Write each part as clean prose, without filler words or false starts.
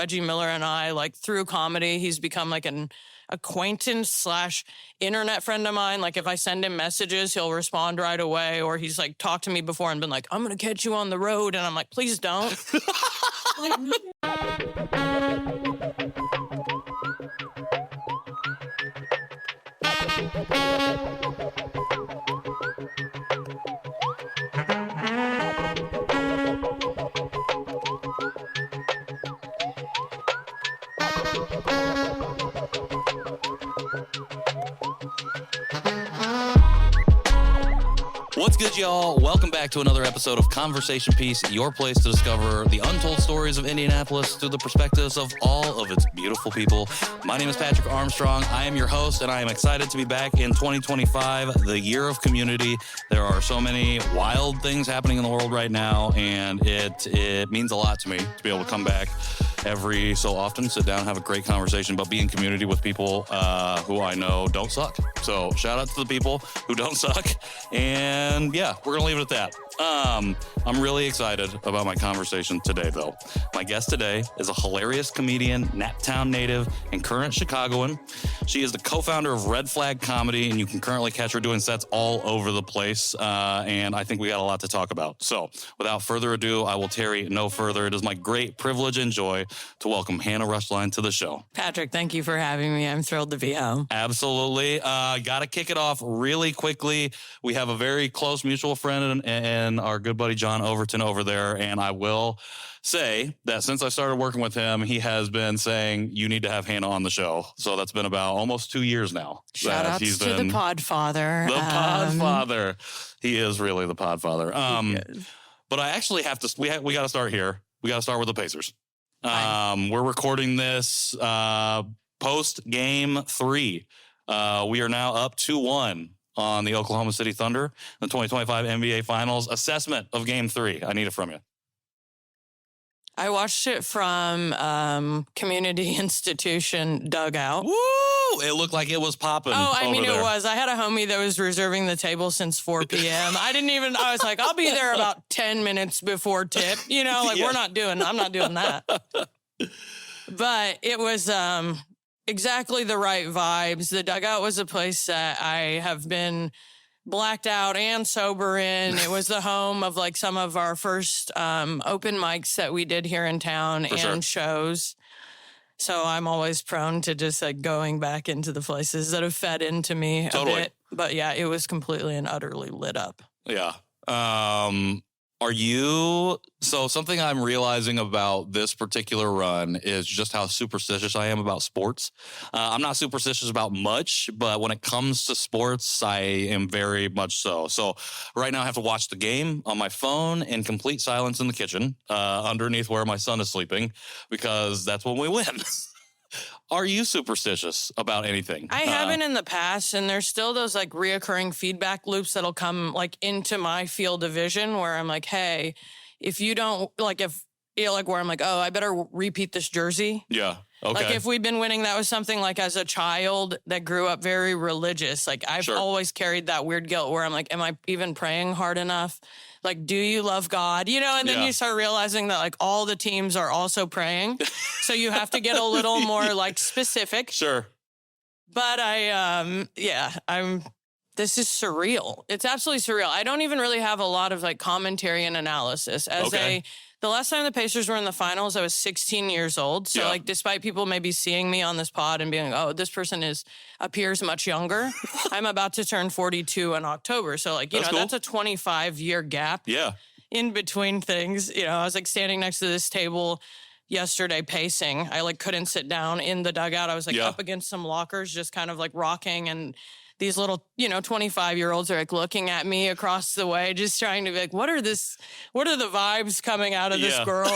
Reggie Miller and I, like through comedy, he's become like an acquaintance / internet friend of mine. Like if I send him messages, he'll respond right away, or he's like talked to me before and been like, I'm going to catch you on the road. And I'm like, please don't. What's good, y'all? Welcome back to another episode of Conversation Piece, your place to discover the untold stories of Indianapolis through the perspectives of all of its beautiful people. My name is Patrick Armstrong. I am your host, and I am excited to be back in 2025, the year of community. There are so many wild things happening in the world right now, and it means a lot to me to be able to come back every so often, sit down, have a great conversation, but be in community with people who I know don't suck. So shout out to the people who don't suck. And yeah, we're going to leave it at that. I'm really excited about my conversation today, though. My guest today is a hilarious comedian, Naptown native, and current Chicagoan. She is the co-founder of Red Flag Comedy, and you can currently catch her doing sets all over the place. And I think we got a lot to talk about. So without further ado, I will tarry no further. It is my great privilege and joy to welcome Hannah Roeschlein to the show. Patrick, thank you for having me. I'm thrilled to be home. Absolutely. Got to kick it off really quickly. We have a very close mutual friend and our good buddy John Overton over there. And I will say that since I started working with him, he has been saying, you need to have Hannah on the show. So that's been about almost 2 years now. Shout outs to the Podfather. The Podfather. He is really the Podfather. But I actually have to, we got to start here. We got to start with the Pacers. We're recording this post game 3. We are now up 2-1 on the Oklahoma City Thunder in the 2025 NBA Finals. Assessment of game 3. I need it from you. I watched it from community institution dugout. Woo! It looked like it was popping. Oh, I mean, there. It was. I had a homie that was reserving the table since 4 p.m. I was like, I'll be there about 10 minutes before tip. You know, like I'm not doing that. But it was exactly the right vibes. The dugout was a place that I have been blacked out and sober in. It was the home of like some of our first open mics that we did here in town shows. So I'm always prone to just like going back into the places that have fed into me a bit. But yeah, it was completely and utterly lit up. Yeah. So something I'm realizing about this particular run is just how superstitious I am about sports. I'm not superstitious about much, but when it comes to sports, I am very much so. So right now I have to watch the game on my phone in complete silence in the kitchen, underneath where my son is sleeping, because that's when we win. Are you superstitious about anything? I haven't in the past, and there's still those like reoccurring feedback loops that'll come like into my field of vision where I'm like, hey, if you don't like, if you know, like where I'm like, oh, I better repeat this jersey. Yeah. Okay. Like if we've been winning, that was something like as a child that grew up very religious. Like I've always carried that weird guilt where I'm like, am I even praying hard enough? Like, do you love God? You know, and then you start realizing that like all the teams are also praying. So you have to get a little more like specific. Sure. But this is surreal. It's absolutely surreal. I don't even really have a lot of like commentary and analysis. The last time the Pacers were in the finals, I was 16 years old. So like, despite people maybe seeing me on this pod and being like, oh, this person appears much younger. I'm about to turn 42 in October. So like, that's a 25-year gap in between things. You know, I was like standing next to this table yesterday pacing. I like couldn't sit down in the dugout. I was like up against some lockers, just kind of like rocking, and these little, 25-year-olds are like looking at me across the way, just trying to be like, what are the vibes coming out of this girl,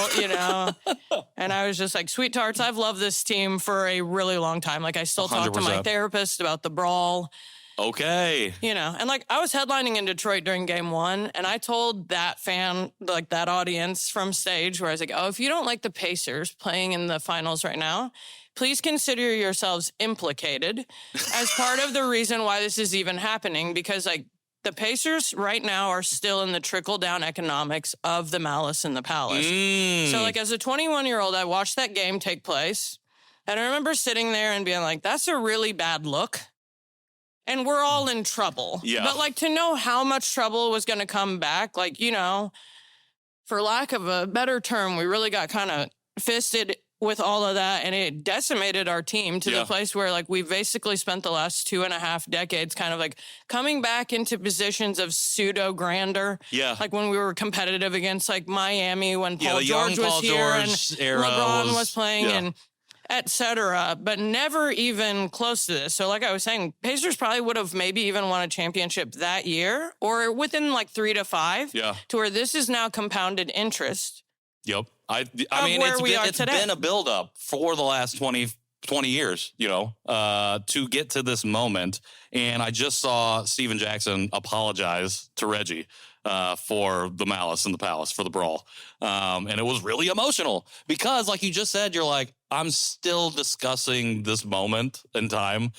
And I was just like, sweet tarts, I've loved this team for a really long time. Like I still talk to my therapist about the brawl. Okay. And like I was headlining in Detroit during game 1, and I told that fan, like that audience from stage where I was like, oh, if you don't like the Pacers playing in the finals right now, please consider yourselves implicated as part of the reason why this is even happening, because like the Pacers right now are still in the trickle-down economics of the Malice in the Palace. So, like, as a 21-year-old, I watched that game take place, and I remember sitting there and being like, that's a really bad look, and we're all in trouble. Yeah. But, like, to know how much trouble was going to come back, like, you know, for lack of a better term, we really got kind of fisted with all of that, and it decimated our team to the place where, like, we've basically spent the last 2.5 decades kind of, like, coming back into positions of pseudo-grandeur. Yeah. Like, when we were competitive against, like, Miami, when Paul George was here and LeBron was playing and et cetera, but never even close to this. So, like I was saying, Pacers probably would have maybe even won a championship that year or within, like, 3 to 5 to where this is now compounded interest. Yep. I mean, it's been a buildup for the last 20 years, you know, to get to this moment. And I just saw Steven Jackson apologize to Reggie for the Malice in the Palace, for the brawl. And it was really emotional because, like you just said, you're like, I'm still discussing this moment in time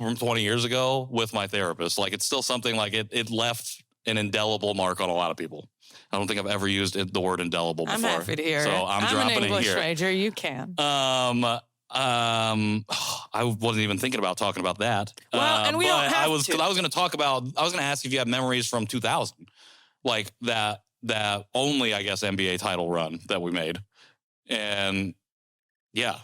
from 20 years ago with my therapist. Like, it's still something like it left an indelible mark on a lot of people. I don't think I've ever used the word indelible before. I'm happy to hear so it. I'm dropping an English it here. major. You can. I wasn't even thinking about talking about that. Well, and we don't have I was to. going to ask if you have memories from 2000, like that only, I guess, NBA title run that we made. And yeah.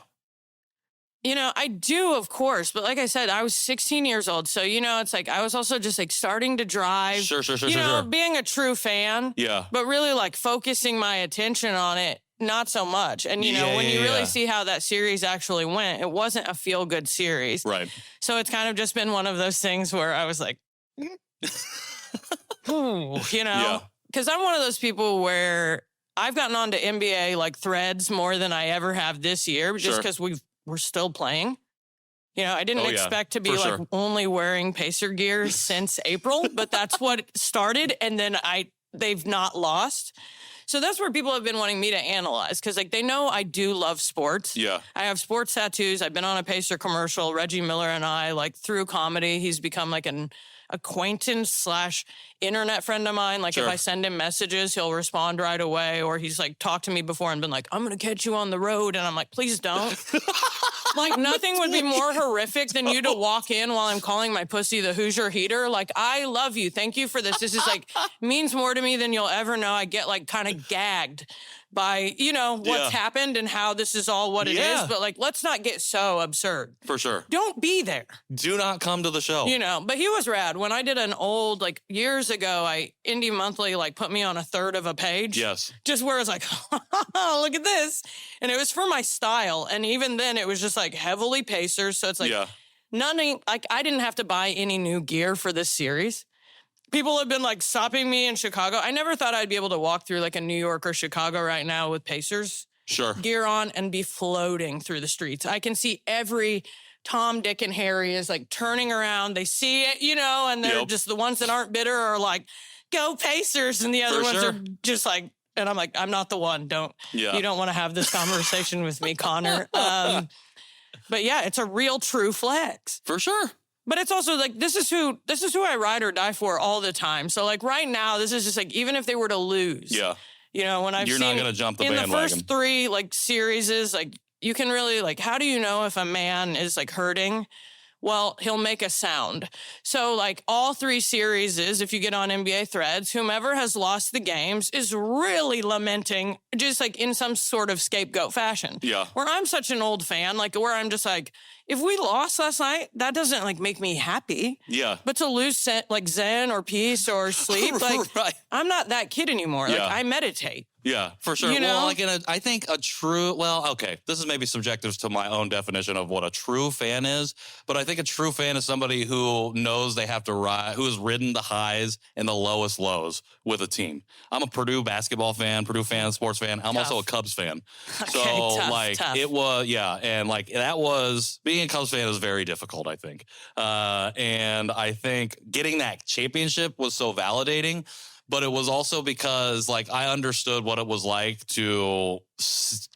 You know, I do, of course. But like I said, I was 16 years old. So, you know, it's like I was also just like starting to drive. Sure. You know, being a true fan. Yeah. But really like focusing my attention on it, not so much. And, you know, when you really see how that series actually went, it wasn't a feel-good series. Right. So it's kind of just been one of those things where I was like, ooh, you know, because I'm one of those people where I've gotten onto NBA like threads more than I ever have this year, just because we're still playing. You know, I didn't expect to be like only wearing Pacer gear since April, but that's what started. And then they've not lost. So that's where people have been wanting me to analyze because like they know I do love sports. Yeah. I have sports tattoos. I've been on a Pacer commercial. Reggie Miller and I, like through comedy, he's become like an acquaintance / internet friend of mine. Like if I send him messages, he'll respond right away. Or he's like talked to me before and been like, I'm going to catch you on the road. And I'm like, please don't. Like nothing would be more horrific than you to walk in while I'm calling my pussy the Hoosier Heater. Like, I love you. Thank you for this. This is like means more to me than you'll ever know. I get like kind of gagged by, you know, what's happened and how this is all what it is. But like, let's not get so absurd. For sure. Don't be there. Do not come to the show. You know, but he was rad. When I did an old, like years ago, Indie Monthly, like put me on a third of a page. Yes. Just where it's like, oh, look at this. And it was for my style. And even then it was just like heavily Pacers. So it's like, like I didn't have to buy any new gear for this series. People have been like stopping me in Chicago. I never thought I'd be able to walk through like a New York or Chicago right now with Pacers gear on and be floating through the streets. I can see every Tom, Dick, and Harry is like turning around. They see it, you know, and they're just the ones that aren't bitter are like, go Pacers. And the other ones are just like, and I'm like, I'm not the one. You don't want to have this conversation with me, Connor. But yeah, it's a real true flex. For sure. But it's also like, this is who I ride or die for all the time. So like right now, this is just like, even if they were to lose, you know, when You're not going to jump the bandwagon. In the first 3 like series is like, you can really like, how do you know if a man is like hurting? Well, he'll make a sound. So like all 3 series is, if you get on NBA threads, whomever has lost the games is really lamenting just like in some sort of scapegoat fashion. Yeah. Where I'm such an old fan, like where I'm just like, if we lost last night, that doesn't like make me happy. Yeah. But to lose like Zen or peace or sleep, like I'm not that kid anymore. Like I meditate. Yeah, for sure. You know? Well, like I think a true, this is maybe subjective to my own definition of what a true fan is, but I think a true fan is somebody who knows they have to ride, who has ridden the highs and the lowest lows with a team. I'm a Purdue basketball fan, sports fan. I'm also a Cubs fan. So tough. It was, and like that was, being a Cubs fan is very difficult, I think. And I think getting that championship was so validating. But it was also because, like, I understood what it was like to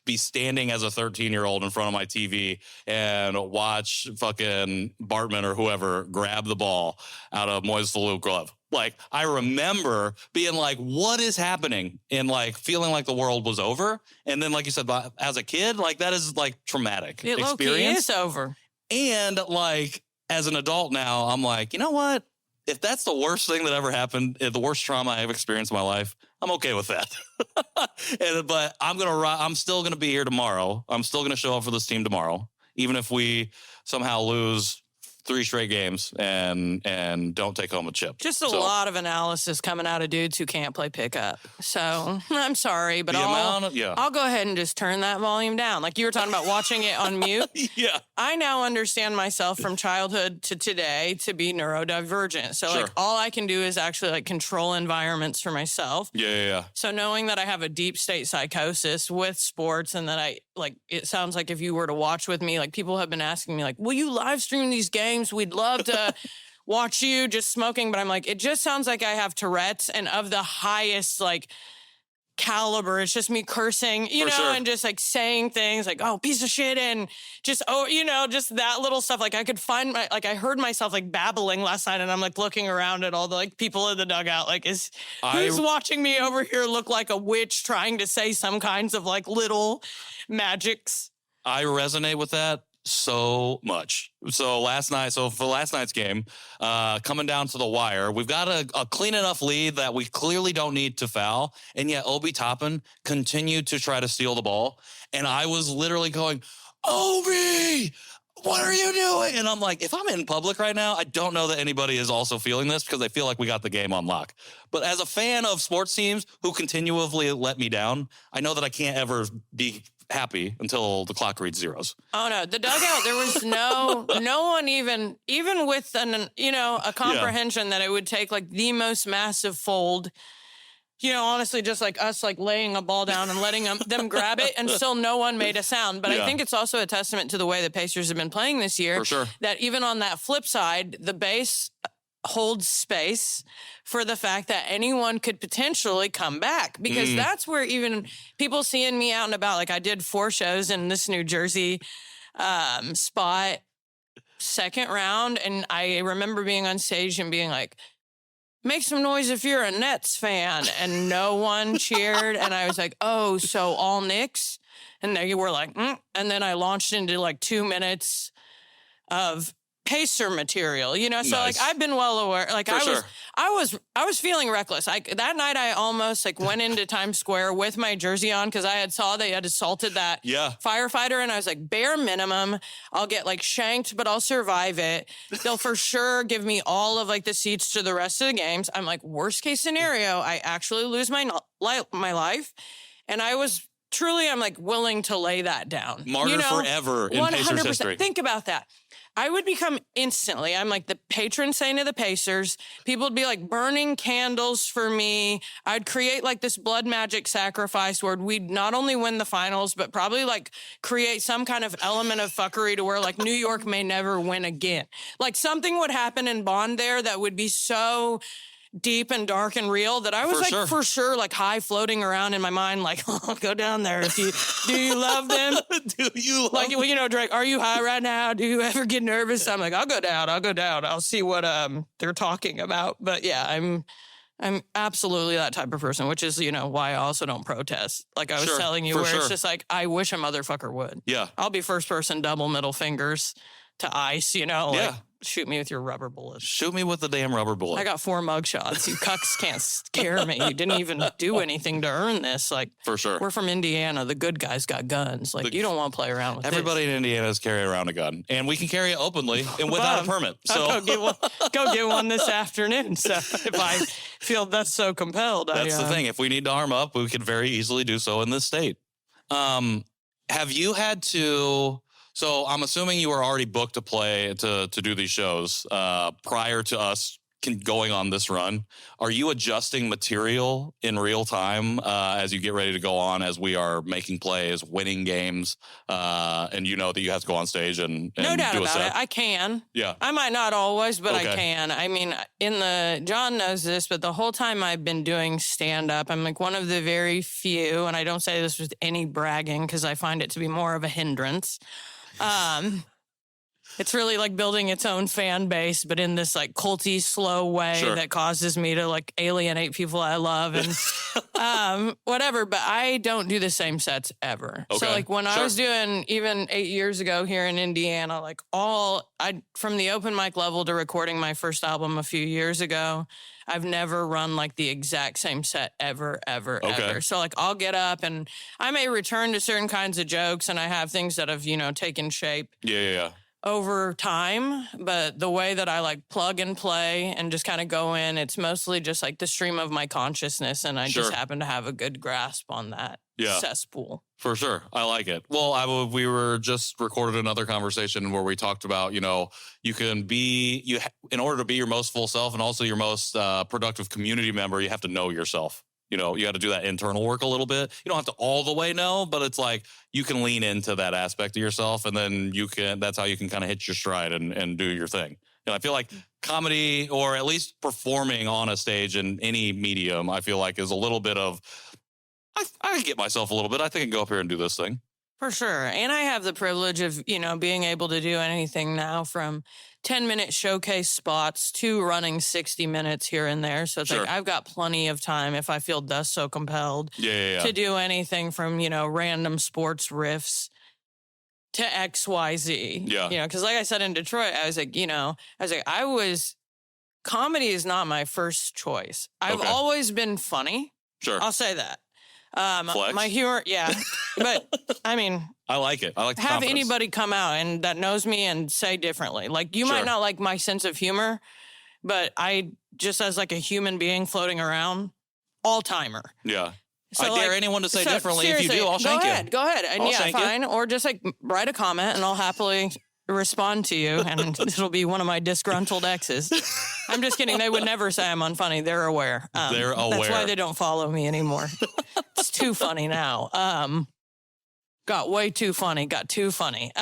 be standing as a 13-year-old in front of my TV and watch fucking Bartman or whoever grab the ball out of Moise Alou glove. Like, I remember being like, what is happening? And like feeling like the world was over. And then, like you said, as a kid, like that is like traumatic experience. It is over. And like, as an adult now, I'm like, you know what? If that's the worst thing that ever happened, the worst trauma I've experienced in my life, I'm okay with that. But I'm still gonna be here tomorrow. I'm still gonna show up for this team tomorrow, even if we somehow lose 3 straight games and don't take home a chip. Just a lot of analysis coming out of dudes who can't play pickup. So I'm sorry, but I'll go ahead and just turn that volume down. Like you were talking about watching it on mute. Yeah. I now understand myself from childhood to today to be neurodivergent. So like all I can do is actually like control environments for myself. Yeah. So knowing that I have a deep state psychosis with sports and that it sounds like if you were to watch with me, like people have been asking me like, will you live stream these games? We'd love to watch you just smoking. But I'm like, it just sounds like I have Tourette's and of the highest like caliber. It's just me cursing, and just like saying things like, oh, piece of shit. And just, just that little stuff. Like I could find I heard myself like babbling last night and I'm like looking around at all the like people in the dugout. Like who's watching me over here look like a witch trying to say some kinds of like little magics? I resonate with that so much. So for last night's game, coming down to the wire, we've got a clean enough lead that we clearly don't need to foul. And yet Obi Toppin continued to try to steal the ball. And I was literally going, Obi, what are you doing? And I'm like, if I'm in public right now, I don't know that anybody is also feeling this because I feel like we got the game on lock. But as a fan of sports teams who continually let me down, I know that I can't ever be happy until the clock reads zeros. Oh no, the dugout, there was no one even with a comprehension that it would take like the most massive fold, honestly, just like us like laying a ball down and letting them grab it and still no one made a sound. But I think it's also a testament to the way the Pacers have been playing this year. For sure. That even on that flip side, the base holds space for the fact that anyone could potentially come back, because that's where even people seeing me out and about, like I did 4 shows in this New Jersey spot, second round. And I remember being on stage and being like, make some noise if you're a Nets fan. And no one cheered. And I was like, oh, so all Knicks? And they were like, And then I launched into like 2 minutes of Pacer material, so nice. Like I've been well aware, like I was feeling reckless. That night I almost like went into Times Square with my jersey on because I saw they had assaulted that firefighter, and I was like, bare minimum, I'll get like shanked, but I'll survive it. They'll for sure give me all of like the seats to the rest of the games. I'm like, worst case scenario, I actually lose my life, and I was truly, I'm like willing to lay that down. Martyr forever in 100%. Pacers history. Think about that. I would become instantly, I'm like the patron saint of the Pacers. People would be like burning candles for me. I'd create like this blood magic sacrifice where we'd not only win the finals, but probably like create some kind of element of fuckery to where like New York may never win again. Like something would happen in Bond there that would be so deep and dark and real that I was for sure like high floating around in my mind like, oh, go down there. Do you love them? Do you like them? Drake, are you high right now? Do you ever get nervous? I'm like, I'll go down. I'll see what they're talking about. But yeah, I'm absolutely that type of person, which is, why I also don't protest. Like I was telling you, it's just like, I wish a motherfucker would. Yeah. I'll be first person double middle fingers to ice, like, shoot me with your rubber bullets. Shoot me with the damn rubber bullet. I got 4 mugshots. You cucks can't scare me. You didn't even do anything to earn this. Like, for sure. We're from Indiana. The good guys got guns. Like, you don't want to play around with everybody in Indiana is carrying around a gun. And we can carry it openly and without a permit. So go get one this afternoon. So if I feel that's so compelled. That's the thing. If we need to arm up, we could very easily do so in this state. Have you had to... So I'm assuming you were already booked to play to do these shows prior to us going on this run. Are you adjusting material in real time as you get ready to go on, as we are making plays, winning games, and you know that you have to go on stage and no doubt do a about set? it. I can. Yeah. I might not always, but I can. I mean, John knows this, but the whole time I've been doing stand-up, I'm like one of the very few, and I don't say this with any bragging because I find it to be more of a hindrance. It's really like building its own fan base, but in this like culty, slow way that causes me to like alienate people I love and whatever. But I don't do the same sets ever. Okay. So like when I was doing even 8 years ago here in Indiana, like from the open mic level to recording my first album a few years ago, I've never run like the exact same set ever. So like I'll get up and I may return to certain kinds of jokes and I have things that have, taken shape. Yeah. Over time, but the way that I like plug and play and just kind of go in, it's mostly just like the stream of my consciousness, and I just happen to have a good grasp on that cesspool. For sure. I like it. Well, we were just recorded another conversation where we talked about, you can be, in order to be your most full self and also your most productive community member, you have to know yourself. You got to do that internal work a little bit. You don't have to all the way know, but it's like you can lean into that aspect of yourself, and then that's how you can kind of hit your stride and do your thing. And I feel like comedy, or at least performing on a stage in any medium, I feel like is a little bit of, I get myself a little bit. I think I can go up here and do this thing. For sure. And I have the privilege of, being able to do anything now from 10-minute showcase spots to running 60 minutes here and there. So it's like I've got plenty of time if I feel thus so compelled to do anything from, random sports riffs to XYZ. Yeah. Because like I said in Detroit, I was like, comedy is not my first choice. I've always been funny. Sure. I'll say that. Flex. My humor, but I mean, I like it. I like the have confidence. Anybody come out and that knows me and say differently. Like you might not like my sense of humor, but I just as like a human being floating around, all timer. Yeah. So I dare anyone to say differently. If you do, I'll shank you. Go ahead. And fine. You. Or just like write a comment and I'll happily respond to you, and it'll be one of my disgruntled exes. I'm just kidding. They would never say I'm unfunny. They're aware. They're aware. That's why they don't follow me anymore. It's too funny now. Got way too funny. Got too funny.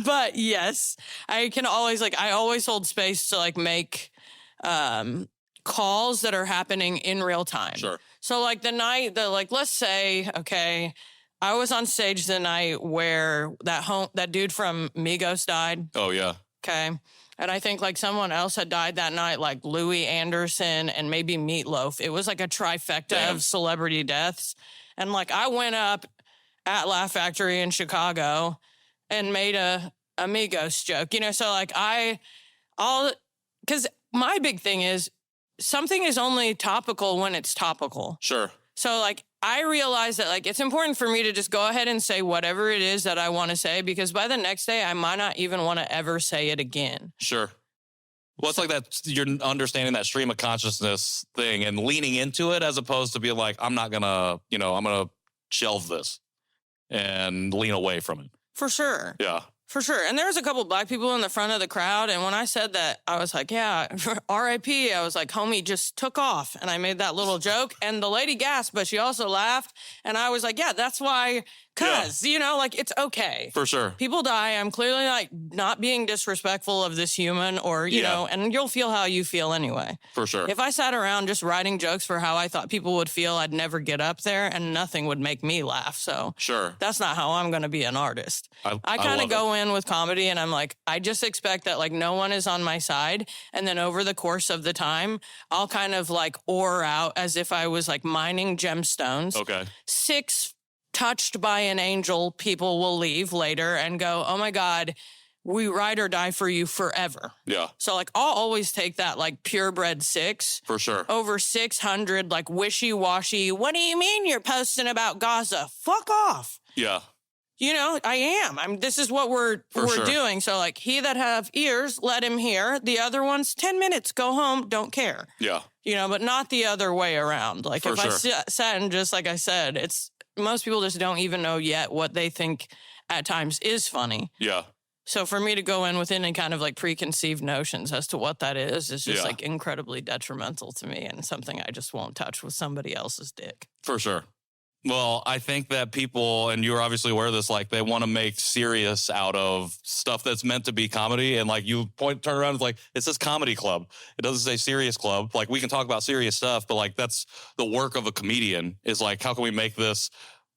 But yes, I can always I always hold space to make calls that are happening in real time. Sure. So let's say, okay, I was on stage the night where that dude from Migos died. Oh, yeah. Okay. And I think someone else had died that night, like Louis Anderson and maybe Meatloaf. It was like a trifecta of celebrity deaths. And I went up at Laugh Factory in Chicago and made a Migos joke, so because my big thing is something is only topical when it's topical. Sure. So I realize that it's important for me to just go ahead and say whatever it is that I want to say, because by the next day I might not even want to ever say it again. Sure. Well, it's like that, you're understanding that stream of consciousness thing and leaning into it as opposed to being like, I'm not going to, I'm going to shelve this and lean away from it. For sure. Yeah. For sure. And there was a couple of black people in the front of the crowd. And when I said that, I was like, yeah, R.I.P. I was like, homie just took off. And I made that little joke. And the lady gasped, but she also laughed. And I was like, yeah, that's why, it's okay. For sure. People die. I'm clearly not being disrespectful of this human or, know, and you'll feel how you feel anyway. For sure. If I sat around just writing jokes for how I thought people would feel, I'd never get up there and nothing would make me laugh. So sure, that's not how I'm going to be an artist. I kind of go in with comedy and I'm like, I just expect that no one is on my side. And then over the course of the time, I'll kind of ore out as if I was mining gemstones. Okay. 6 touched by an angel people will leave later and go, oh my God, we ride or die for you forever. Yeah. So I'll always take that purebred 6. For sure. Over 600 wishy-washy, what do you mean you're posting about Gaza? Fuck off. Yeah. I am. This is what we're doing. So he that have ears, let him hear. The other ones, 10 minutes, go home, don't care. Yeah. But not the other way around. For if sure. I sat and just I said, it's most people just don't even know yet what they think at times is funny. Yeah. So for me to go in with any kind of preconceived notions as to what that is just incredibly detrimental to me and something I just won't touch with somebody else's dick. For sure. Well, I think that people, and you're obviously aware of this, they want to make serious out of stuff that's meant to be comedy. And you turn around, it's it says comedy club. It doesn't say serious club. We can talk about serious stuff, but that's the work of a comedian is how can we make this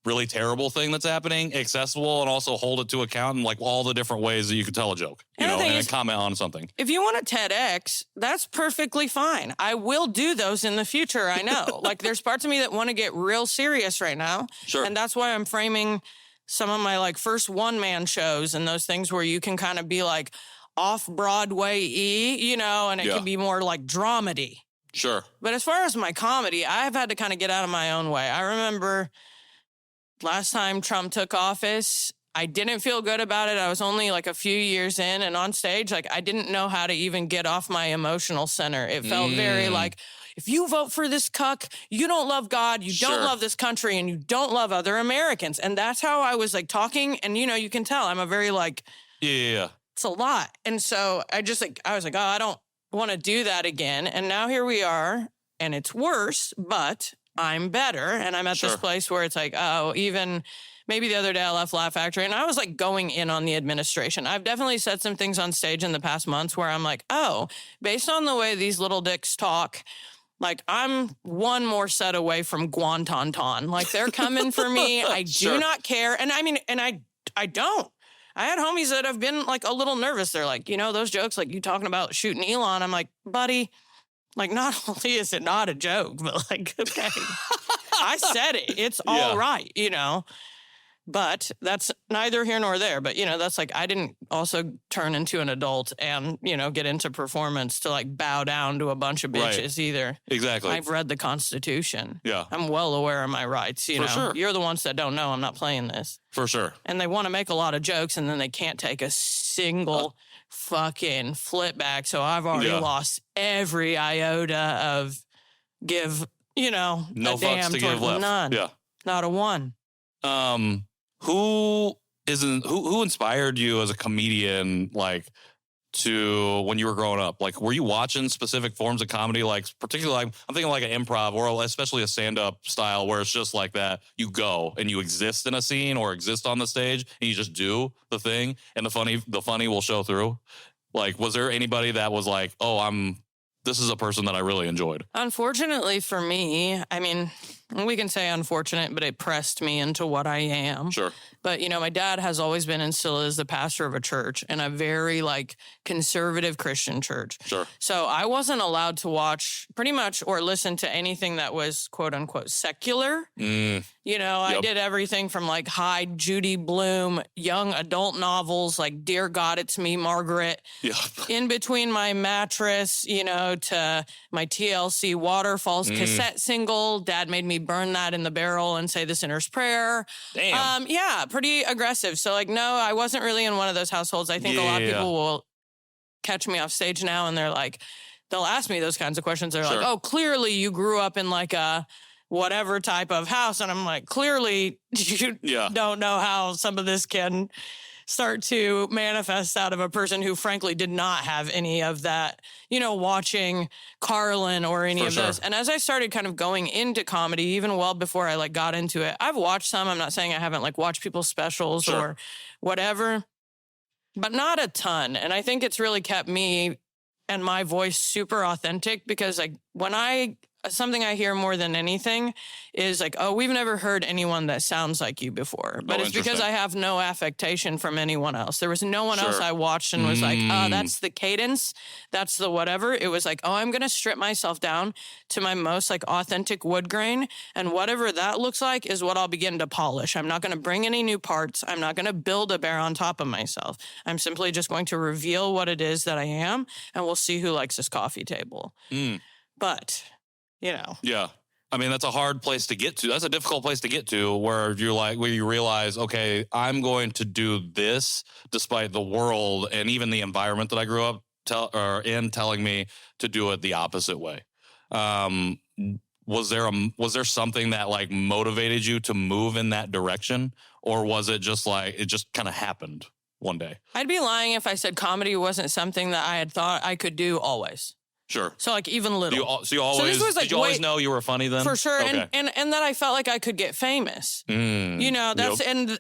really terrible thing that's happening accessible and also hold it to account in like all the different ways that you can tell a joke, and comment on something. If you want a TEDx, that's perfectly fine. I will do those in the future. I know. Like there's parts of me that want to get real serious right now. Sure. And that's why I'm framing some of my like first one-man shows and those things where you can kind of be like off-Broadway-y, and it can be more like dramedy. Sure. But as far as my comedy, I've had to kind of get out of my own way. I remember last time Trump took office, I didn't feel good about it. I was only like a few years in, and on stage, like I didn't know how to even get off my emotional center. It felt very like, if you vote for this cuck, you don't love God, you don't love this country, and you don't love other Americans. And that's how I was like talking. And, you can tell I'm a very like, it's a lot. And so I was like, oh, I don't want to do that again. And now here we are, and it's worse, but I'm better. And I'm at this place where it's like, oh, even maybe the other day I left Laugh Factory and I was like going in on the administration. I've definitely said some things on stage in the past months where I'm like, oh, based on the way these little dicks talk, like I'm one more set away from Guantanton. Like they're coming for me. I do not care. And I mean, and I don't. I had homies that have been like a little nervous. They're like, those jokes, like you talking about shooting Elon. I'm like, buddy, like not only is it not a joke, but like, okay, I said it. It's all right, But that's neither here nor there. But, that's like, I didn't also turn into an adult and, get into performance to like bow down to a bunch of bitches either. Exactly. I've read the Constitution. Yeah. I'm well aware of my rights. For sure. You're the ones that don't know I'm not playing this. For sure. And they want to make a lot of jokes and then they can't take a single fucking flip back. So I've already lost every iota of give, no a damn fucks to give left. None. Yeah. Not a one. Who inspired you as a comedian, like to when you were growing up? Like, were you watching specific forms of comedy? Like, particularly, like, I'm thinking like an improv or especially a stand-up style where it's just like that. You go and you exist in a scene or exist on the stage and you just do the thing and the funny will show through. Like, was there anybody that was like, oh, this is a person that I really enjoyed? Unfortunately for me, I mean, we can say unfortunate, but it pressed me into what I am. Sure. But, my dad has always been and still is the pastor of a church and a very like conservative Christian church. Sure. So I wasn't allowed to watch pretty much or listen to anything that was quote unquote secular. I did everything from like Hyde, Judy Blume, young adult novels like Dear God, It's Me, Margaret. Yeah. In between my mattress, to my TLC Waterfalls cassette single. Dad made me burn that in the barrel and say the sinner's prayer. Damn. Pretty aggressive. So like, no, I wasn't really in one of those households. I think a lot of people will catch me off stage now and they're like, they'll ask me those kinds of questions. They're like, oh, clearly you grew up in like a whatever type of house. And I'm like, clearly you don't know how some of this can start to manifest out of a person who frankly did not have any of that, watching Carlin or any of those. And as I started kind of going into comedy, even well before I like got into it, I've watched some. I'm not saying I haven't like watched people's specials or whatever, but not a ton. And I think it's really kept me and my voice super authentic because like something I hear more than anything is like, oh, we've never heard anyone that sounds like you before. But it's because I have no affectation from anyone else. There was no one else I watched and was like, oh, that's the cadence. That's the whatever. It was like, oh, I'm going to strip myself down to my most like authentic wood grain. And whatever that looks like is what I'll begin to polish. I'm not going to bring any new parts. I'm not going to build a bear on top of myself. I'm simply just going to reveal what it is that I am. And we'll see who likes this coffee table. But... Yeah. I mean, that's a hard place to get to. That's a difficult place to get to where you realize, okay, I'm going to do this despite the world and even the environment that I grew up telling me to do it the opposite way. Was there something that like motivated you to move in that direction? Or was it just like, it just kind of happened one day? I'd be lying if I said comedy wasn't something that I had thought I could do always. Sure. So like even little. Did you always know you were funny then? For sure. Okay. And that I felt like I could get famous. That's and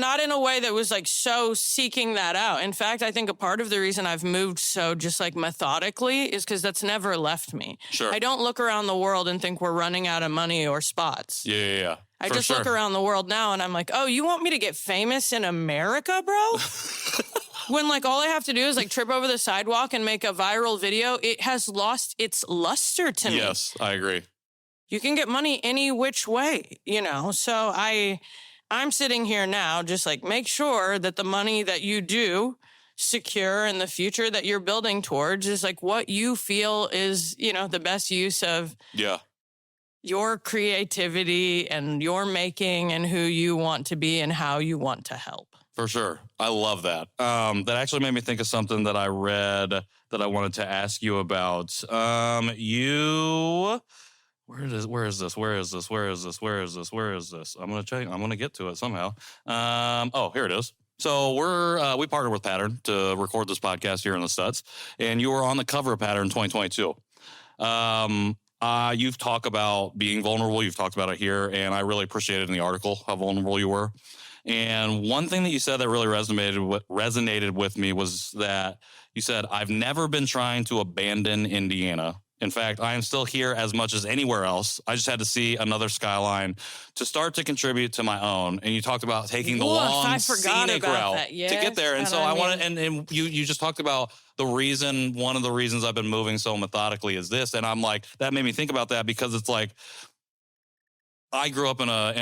not in a way that was like so seeking that out. In fact, I think a part of the reason I've moved so just like methodically is because that's never left me. Sure. I don't look around the world and think we're running out of money or spots. Yeah. I just look around the world now and I'm like, oh, you want me to get famous in America, bro? When like all I have to do is like trip over the sidewalk and make a viral video, it has lost its luster to me. Yes, I agree. You can get money any which way, you know? So I'm sitting here now just like make sure that the money that you do secure in the future that you're building towards is like what you feel is, you know, the best use of your creativity and your making and who you want to be and how you want to help. For sure. I love that. That actually made me think of something that I read that I wanted to ask you about. Where is this? I'm going to check. I'm going to get to it somehow. Here it is. So we partnered with Pattern to record this podcast here in the Studs, and you were on the cover of Pattern 2022. You've talked about being vulnerable. You've talked about it here, and I really appreciated in the article how vulnerable you were. And one thing that you said that really resonated with me was that you said, I've never been trying to abandon Indiana. In fact, I am still here as much as anywhere else. I just had to see another skyline to start to contribute to my own. And you talked about taking the long scenic route to get there. And so I wanted, and you just talked about one of the reasons I've been moving so methodically is this. And I'm like, that made me think about that because it's like, I grew up in a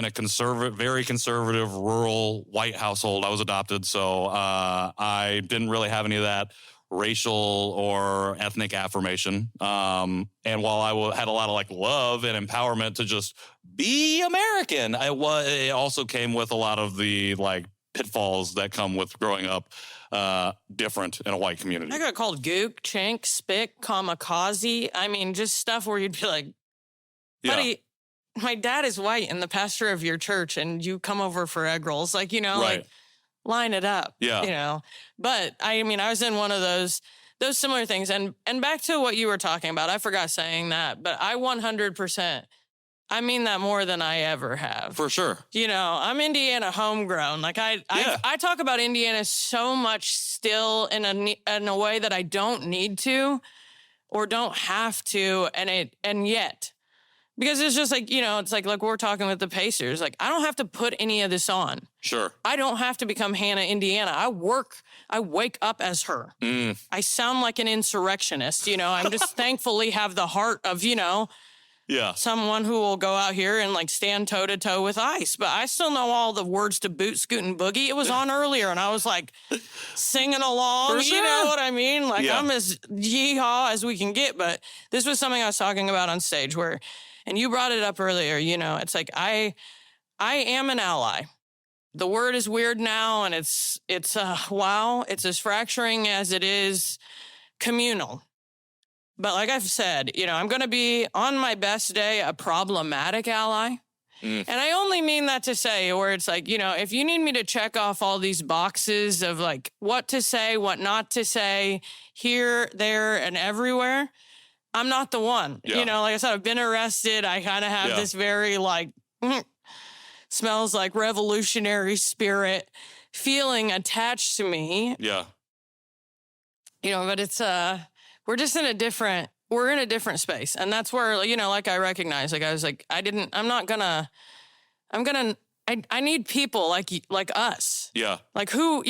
very conservative, rural, white household. I was adopted, so I didn't really have any of that racial or ethnic affirmation. And while I had a lot of like love and empowerment to just be American, it also came with a lot of the like pitfalls that come with growing up different in a white community. I got called gook, chink, spick, kamikaze. I mean, just stuff where you'd be like, buddy, my dad is white and the pastor of your church and you come over for egg rolls. Like, you know, like line it up, you know. But I mean, I was in one of those similar things. And back to what you were talking about, I forgot saying that, but I 100%, I mean that more than I ever have. For sure. You know, I'm Indiana homegrown. Like I talk about Indiana so much still in a way that I don't need to or don't have to. And yet, because it's just like, you know, it's like we're talking with the Pacers. Like, I don't have to put any of this on. Sure. I don't have to become Hannah Indiana. I wake up as her. I sound like an insurrectionist, you know. I'm just thankfully have the heart of, you know, someone who will go out here and like stand toe to toe with ice. But I still know all the words to Boot, Scoot, and Boogie. It was on earlier and I was like singing along. For sure. You know what I mean? Like I'm as yeehaw as we can get. But this was something I was talking about on stage where, and you brought it up earlier, you know, it's like I am an ally. The word is weird now, and it's it's as fracturing as it is communal. But like I've said, you know, I'm going to be on my best day a problematic ally. And I only mean that to say where it's like, you know, if you need me to check off all these boxes of like what to say, what not to say, here, there, and everywhere, I'm not the one. You know, like I said, I've been arrested. I kind of have this very like, smells like revolutionary spirit feeling attached to me. Yeah. You know, but it's, we're just in a different space. And that's where, you know, like I recognize, like I was like, I need people like us. Yeah. Like who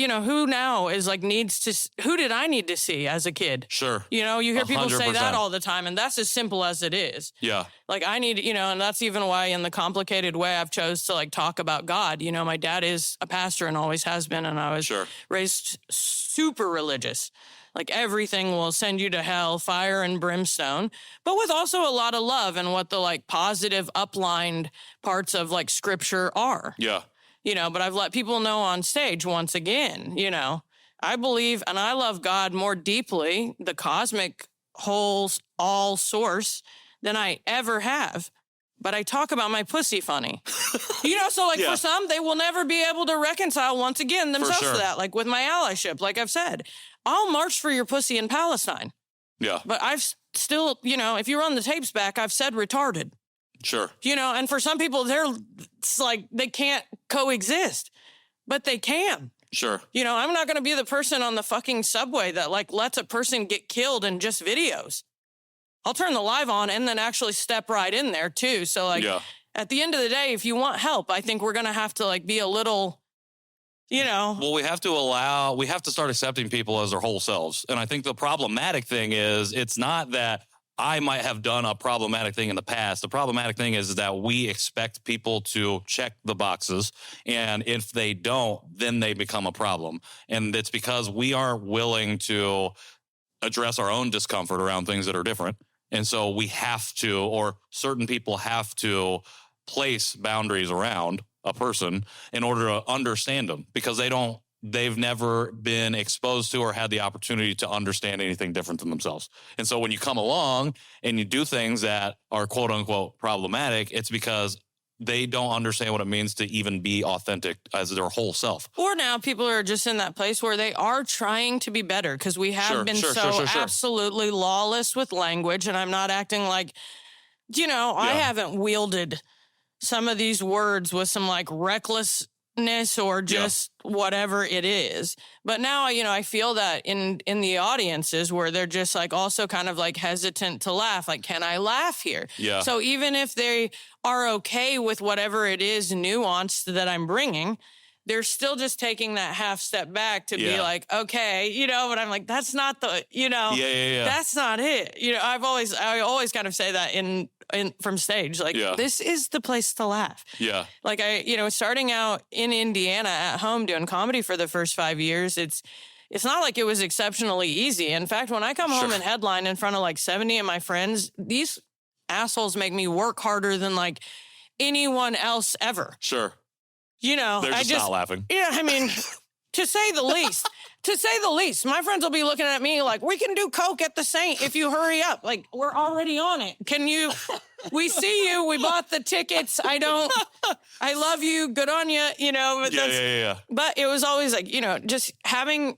now is like who did I need to see as a kid? Sure. You know, you hear people 100%. Say that all the time, and that's as simple as it is. Yeah. Like I need, you know, and that's even why in the complicated way I've chose to like talk about God. You know, my dad is a pastor and always has been, and I was raised super religious. Like everything will send you to hell, fire and brimstone, but with also a lot of love and what the like positive uplined parts of like scripture are. Yeah. You know, but I've let people know on stage once again, you know, I believe and I love God more deeply, the cosmic whole all source, than I ever have. But I talk about my pussy funny. You know, so like for some, they will never be able to reconcile once again themselves to that. Like with my allyship, like I've said, I'll march for your pussy in Palestine. Yeah. But I've still, you know, if you run the tapes back, I've said retarded. Sure. You know, and for some people, it's like they can't coexist, but they can. Sure. You know, I'm not going to be the person on the fucking subway that like lets a person get killed in just videos. I'll turn the live on and then actually step right in there too. So like, at the end of the day, if you want help, I think we're going to have to like be a little, Well, we have to start accepting people as their whole selves. And I think the problematic thing is it's not that I might have done a problematic thing in the past. The problematic thing is that we expect people to check the boxes. And if they don't, then they become a problem. And it's because we aren't willing to address our own discomfort around things that are different. And so we have to, or certain people have to place boundaries around a person in order to understand them, because they've never been exposed to or had the opportunity to understand anything different than themselves. And so when you come along and you do things that are quote unquote problematic, it's because they don't understand what it means to even be authentic as their whole self. Or now people are just in that place where they are trying to be better, because we have been absolutely lawless with language. And I'm not acting like, I haven't wielded some of these words with some like recklessness or just whatever it is. But now, I feel that in the audiences where they're just like also kind of like hesitant to laugh. Like, can I laugh here? Yeah. So even if they are okay with whatever it is nuanced that I'm bringing, they're still just taking that half step back to be like, okay, but I'm like, that's not the, that's not it. I always kind of say that in from stage, like, this is the place to laugh. Yeah. Like starting out in Indiana at home doing comedy for the first 5 years, it's not like it was exceptionally easy. In fact, when I come home and headline in front of like 70 of my friends, these assholes make me work harder than like anyone else ever. Sure. They're just not laughing. Yeah, I mean, to say the least. To say the least. My friends will be looking at me like, we can do coke at the Saint if you hurry up. Like, we're already on it. We see you. We bought the tickets. I love you. Good on you. But it was always like, just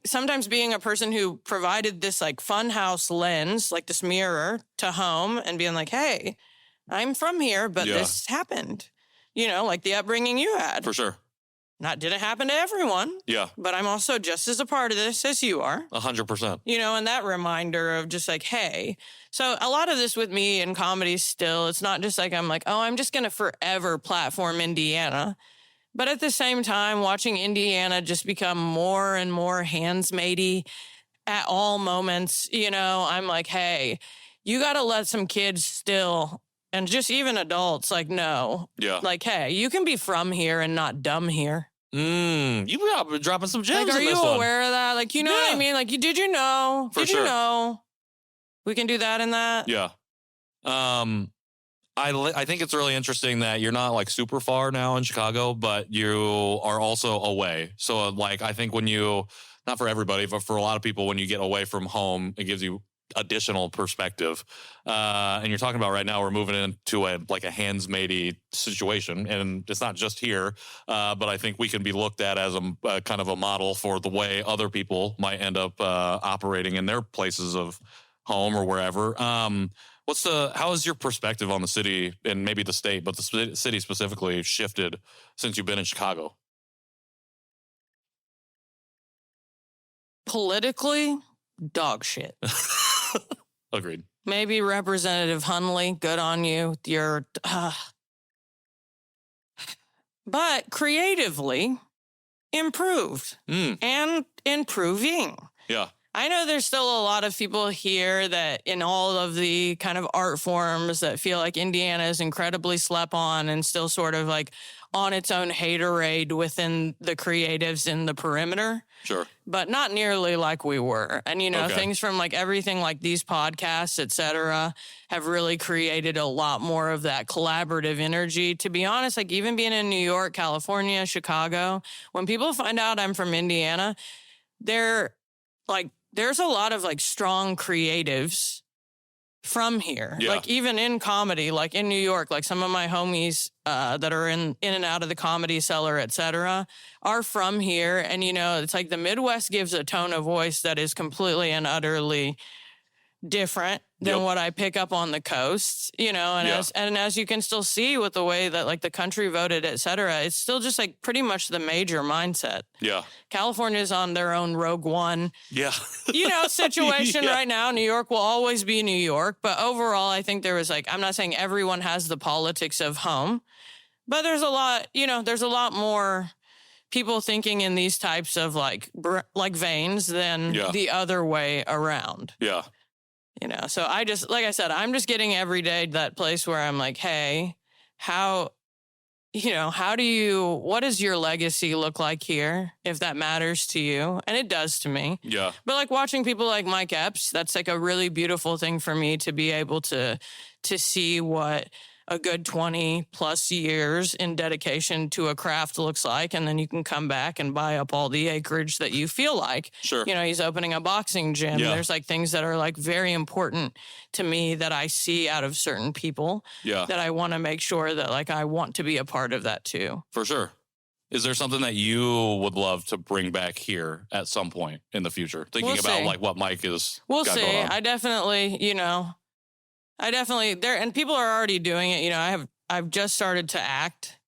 sometimes being a person who provided this like funhouse lens, like this mirror to home, and being like, hey, I'm from here, but this happened. Like the upbringing you had. For sure. Didn't happen to everyone. Yeah. But I'm also just as a part of this as you are. 100%. And that reminder of just like, hey. So a lot of this with me in comedy still, it's not just like I'm like, oh, I'm just going to forever platform Indiana. But at the same time, watching Indiana just become more and more handsmaidey at all moments, I'm like, hey, you got to let some kids still. And just even adults, like, no. Yeah. Like, hey, you can be from here and not dumb here. You got been dropping some gems like, in this one. Are one. you aware of that? Like, you know what I mean? Like, did you know? For did sure. You know? We can do that and that. Yeah. I think it's really interesting that you're not like super far now in Chicago, but you are also away. So like, I think when not for everybody, but for a lot of people, when you get away from home, it gives you additional perspective. And you're talking about right now, we're moving into a handsmaidey situation, and it's not just here, but I think we can be looked at as a kind of a model for the way other people might end up operating in their places of home or wherever. How has your perspective on the city and maybe the state, but the city specifically, shifted since you've been in Chicago? Politically, dog shit. Agreed. Maybe Representative Hunley, good on you. But creatively improved and improving. Yeah. I know there's still a lot of people here that in all of the kind of art forms that feel like Indiana is incredibly slept on and still sort of like on its own haterade within the creatives in the perimeter. Sure. But not nearly like we were. And, things from like everything like these podcasts, et cetera, have really created a lot more of that collaborative energy. To be honest, like even being in New York, California, Chicago, when people find out I'm from Indiana, there's a lot of like strong creatives from here. Yeah. Like even in comedy, like in New York, like some of my homies that are in and out of the Comedy Cellar, et cetera, are from here. And, it's like the Midwest gives a tone of voice that is completely and utterly different than what I pick up on the coast, you know, and as you can still see with the way that like the country voted, et cetera, it's still just like pretty much the major mindset. Yeah. California's on their own Rogue One, situation right now. New York will always be New York. But overall, I think there was like, I'm not saying everyone has the politics of home, but there's a lot more people thinking in these types of like veins than the other way around. Yeah. You know, so I just, like I said, I'm just getting every day to that place where I'm like, hey, what does your legacy look like here, if that matters to you? And it does to me. Yeah. But like watching people like Mike Epps, that's like a really beautiful thing for me to be able to see what a good 20 plus years in dedication to a craft looks like. And then you can come back and buy up all the acreage that you feel like. Sure. You know, he's opening a boxing gym. Yeah. There's like things that are like very important to me that I see out of certain people that I want to make sure that like I want to be a part of that too. For sure. Is there something that you would love to bring back here at some point in the future? Thinking about like what Mike is. We'll see. I definitely, there, and people are already doing it. You know, I've just started to act,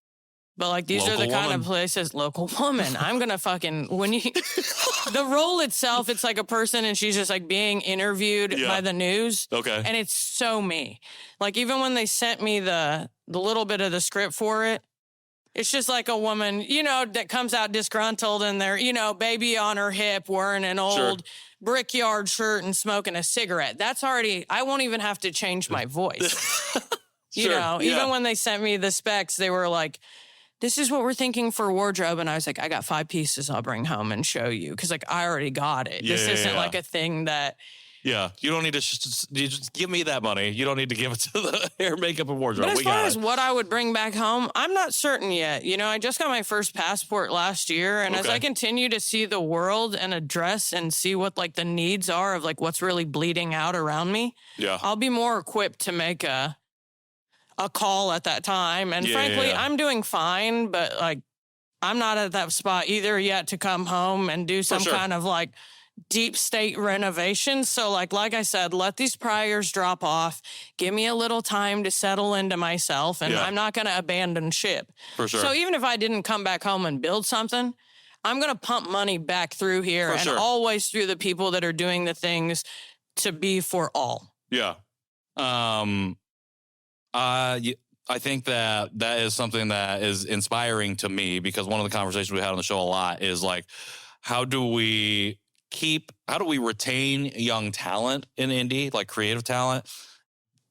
but like these Local are the kind woman. of places. Local woman. I'm gonna the role itself. It's like a person, and she's just like being interviewed by the news. Okay, and it's so me. Like even when they sent me the little bit of the script for it, it's just like a woman, that comes out disgruntled and they're, baby on her hip, wearing an old brickyard shirt and smoking a cigarette. That's already, I won't even have to change my voice. Even when they sent me the specs, they were like, this is what we're thinking for wardrobe. And I was like, I got 5 pieces I'll bring home and show you. Cause like, I already got it. This isn't like a thing that. Yeah, you don't need to you just give me that money. You don't need to give it to the hair, makeup, and wardrobe. But as far as what I would bring back home, I'm not certain yet. You know, I just got my first passport last year. And as I continue to see the world and address and see what like the needs are of like what's really bleeding out around me, I'll be more equipped to make a call at that time. And frankly, I'm doing fine, but like I'm not at that spot either yet to come home and do some kind of like deep state renovation. So like I said, let these priors drop off. Give me a little time to settle into myself, and I'm not going to abandon ship. For sure. So even if I didn't come back home and build something, I'm going to pump money back through here always through the people that are doing the things to be for all. Yeah. I think that is something that is inspiring to me, because one of the conversations we had on the show a lot is like, how do we retain young talent in indie, like creative talent?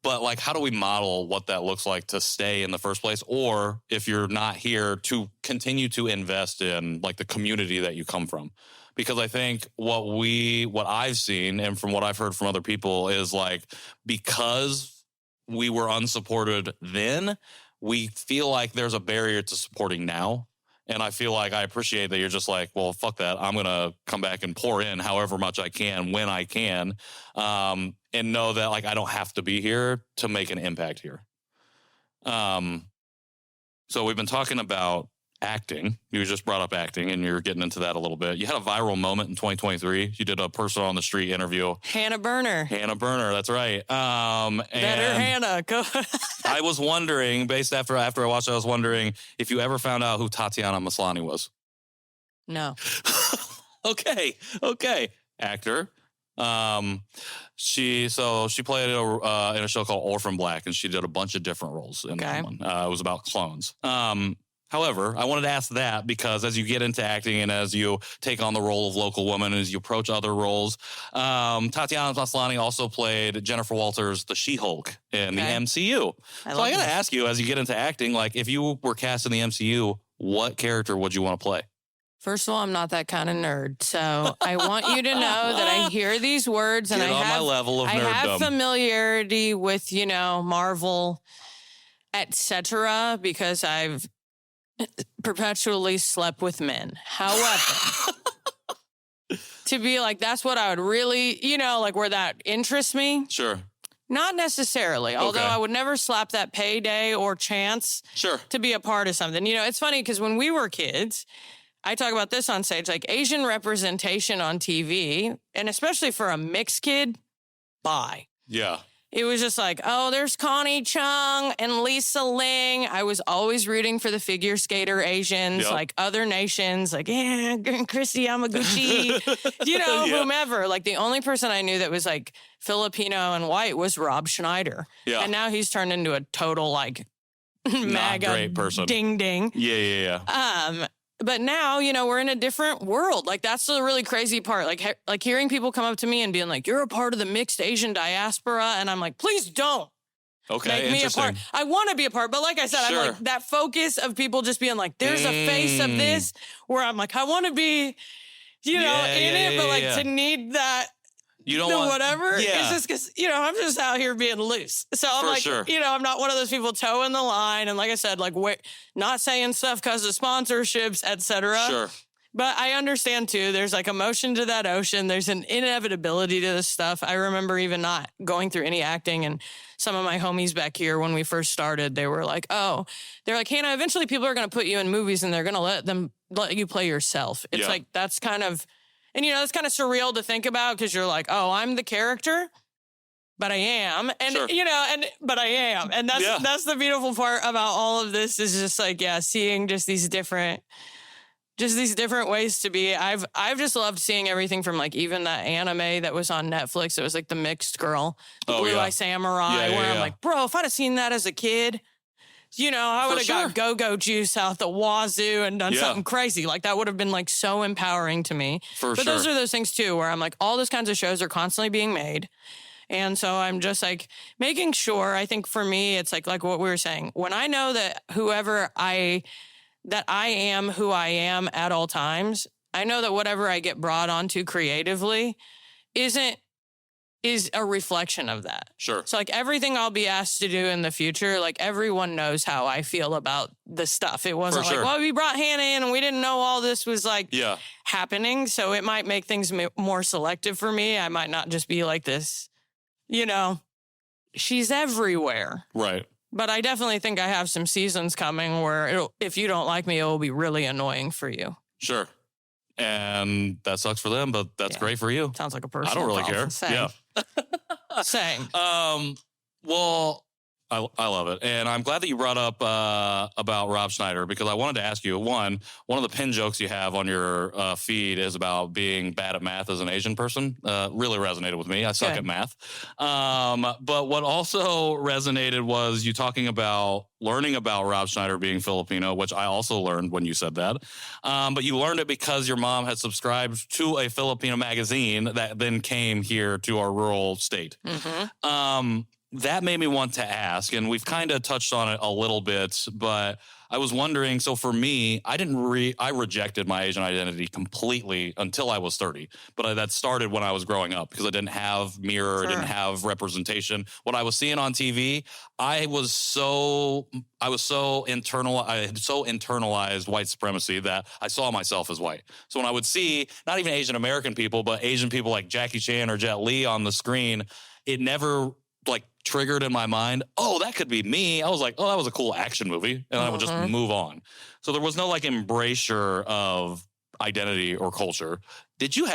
But like, how do we model what that looks like to stay in the first place? Or if you're not here, to continue to invest in like the community that you come from? Because I think what I've seen and from what I've heard from other people is like, because we were unsupported then, we feel like there's a barrier to supporting now. And I feel like I appreciate that you're just like, well, fuck that. I'm going to come back and pour in however much I can when I can, and know that like I don't have to be here to make an impact here. So we've been talking about acting. You just brought up acting, and you're getting into that a little bit. You had a viral moment in 2023. You did a person on the street interview. Hannah Burner, that's right. Better Hannah. Go. I was wondering, based after I watched it, I was wondering if you ever found out who Tatiana Maslany was. No. Okay. Actor. She played in a show called Orphan Black, and she did a bunch of different roles in that one. It was about clones. However, I wanted to ask that because as you get into acting and as you take on the role of local woman, and as you approach other roles, Tatiana Maslany also played Jennifer Walters, the She-Hulk in the MCU. So I got to ask you, as you get into acting, like if you were cast in the MCU, what character would you want to play? First of all, I'm not that kind of nerd, so I want you to know that I hear these words and I have my level of nerddom. I have familiarity with, Marvel, etc., because I've perpetually slept with men. However, to be like, that's what I would really, like where that interests me. Sure. Not necessarily, although I would never slap that payday or chance to be a part of something. It's funny because when we were kids, I talk about this on stage, like Asian representation on TV, and especially for a mixed kid, bye. Yeah. It was just like, oh, there's Connie Chung and Lisa Ling. I was always rooting for the figure skater Asians, like other nations, like, yeah, Chrissy Yamaguchi, whomever. Like the only person I knew that was like Filipino and white was Rob Schneider. Yeah. And now he's turned into a total like MAGA great person. Ding ding. Yeah. But now, we're in a different world. Like, that's the really crazy part. Like hearing people come up to me and being like, you're a part of the mixed Asian diaspora. And I'm like, please don't. Okay, make me a part. I want to be a part. But like I said, I'm like, that focus of people just being like, there's a face of this where I'm like, I want to be, in it. But like to need that. You don't want whatever. Yeah. It's just because, I'm just out here being loose. So I'm I'm not one of those people toeing the line. And like I said, like not saying stuff because of sponsorships, etc. Sure. But I understand too, there's like emotion to that ocean. There's an inevitability to this stuff. I remember even not going through any acting, and some of my homies back here when we first started, they were like, Hannah, eventually people are going to put you in movies and they're going to let you play yourself. It's like, that's kind of, and, it's kind of surreal to think about because you're like, oh, I'm the character, but I am. And, but I am. And that's the beautiful part about all of this is just like, seeing just these different ways to be. I've just loved seeing everything from like even that anime that was on Netflix. It was like The Mixed Girl, the Blue Eye Samurai, where I'm like, bro, if I'd have seen that as a kid, I would have got go-go juice out the wazoo and done something crazy. Like that would have been like so empowering to me. But those are those things too, where I'm like, all those kinds of shows are constantly being made. And so I'm just like making sure, I think for me, it's like what we were saying, when I know that I am who I am at all times, I know that whatever I get brought onto creatively is a reflection of that. Sure. So like everything I'll be asked to do in the future, like everyone knows how I feel about the stuff. It wasn't like, well, we brought Hannah in and we didn't know all this was like happening. So it might make things more selective for me. I might not just be like this, she's everywhere. Right. But I definitely think I have some seasons coming where if you don't like me, it will be really annoying for you. Sure. And that sucks for them, but that's great for you. Sounds like a personal I don't really problem. care. Same. Yeah. Same. Well, I love it. And I'm glad that you brought up about Rob Schneider, because I wanted to ask you, one of the pin jokes you have on your feed is about being bad at math as an Asian person. Really resonated with me. I suck at math. But what also resonated was you talking about learning about Rob Schneider being Filipino, which I also learned when you said that. But you learned it because your mom had subscribed to a Filipino magazine that then came here to our rural state. Mm-hmm. That made me want to ask, and we've kind of touched on it a little bit, but I was wondering, so for me, I rejected my Asian identity completely until I was 30, but that started when I was growing up because I didn't have mirror, I didn't have representation. What I was seeing on TV, I had so internalized white supremacy that I saw myself as white. So when I would see not even Asian American people, but Asian people like Jackie Chan or Jet Li on the screen, it never triggered in my mind, oh, that could be me. I was like, oh, that was a cool action movie. And I would just move on. So there was no embracer of identity or culture. Did you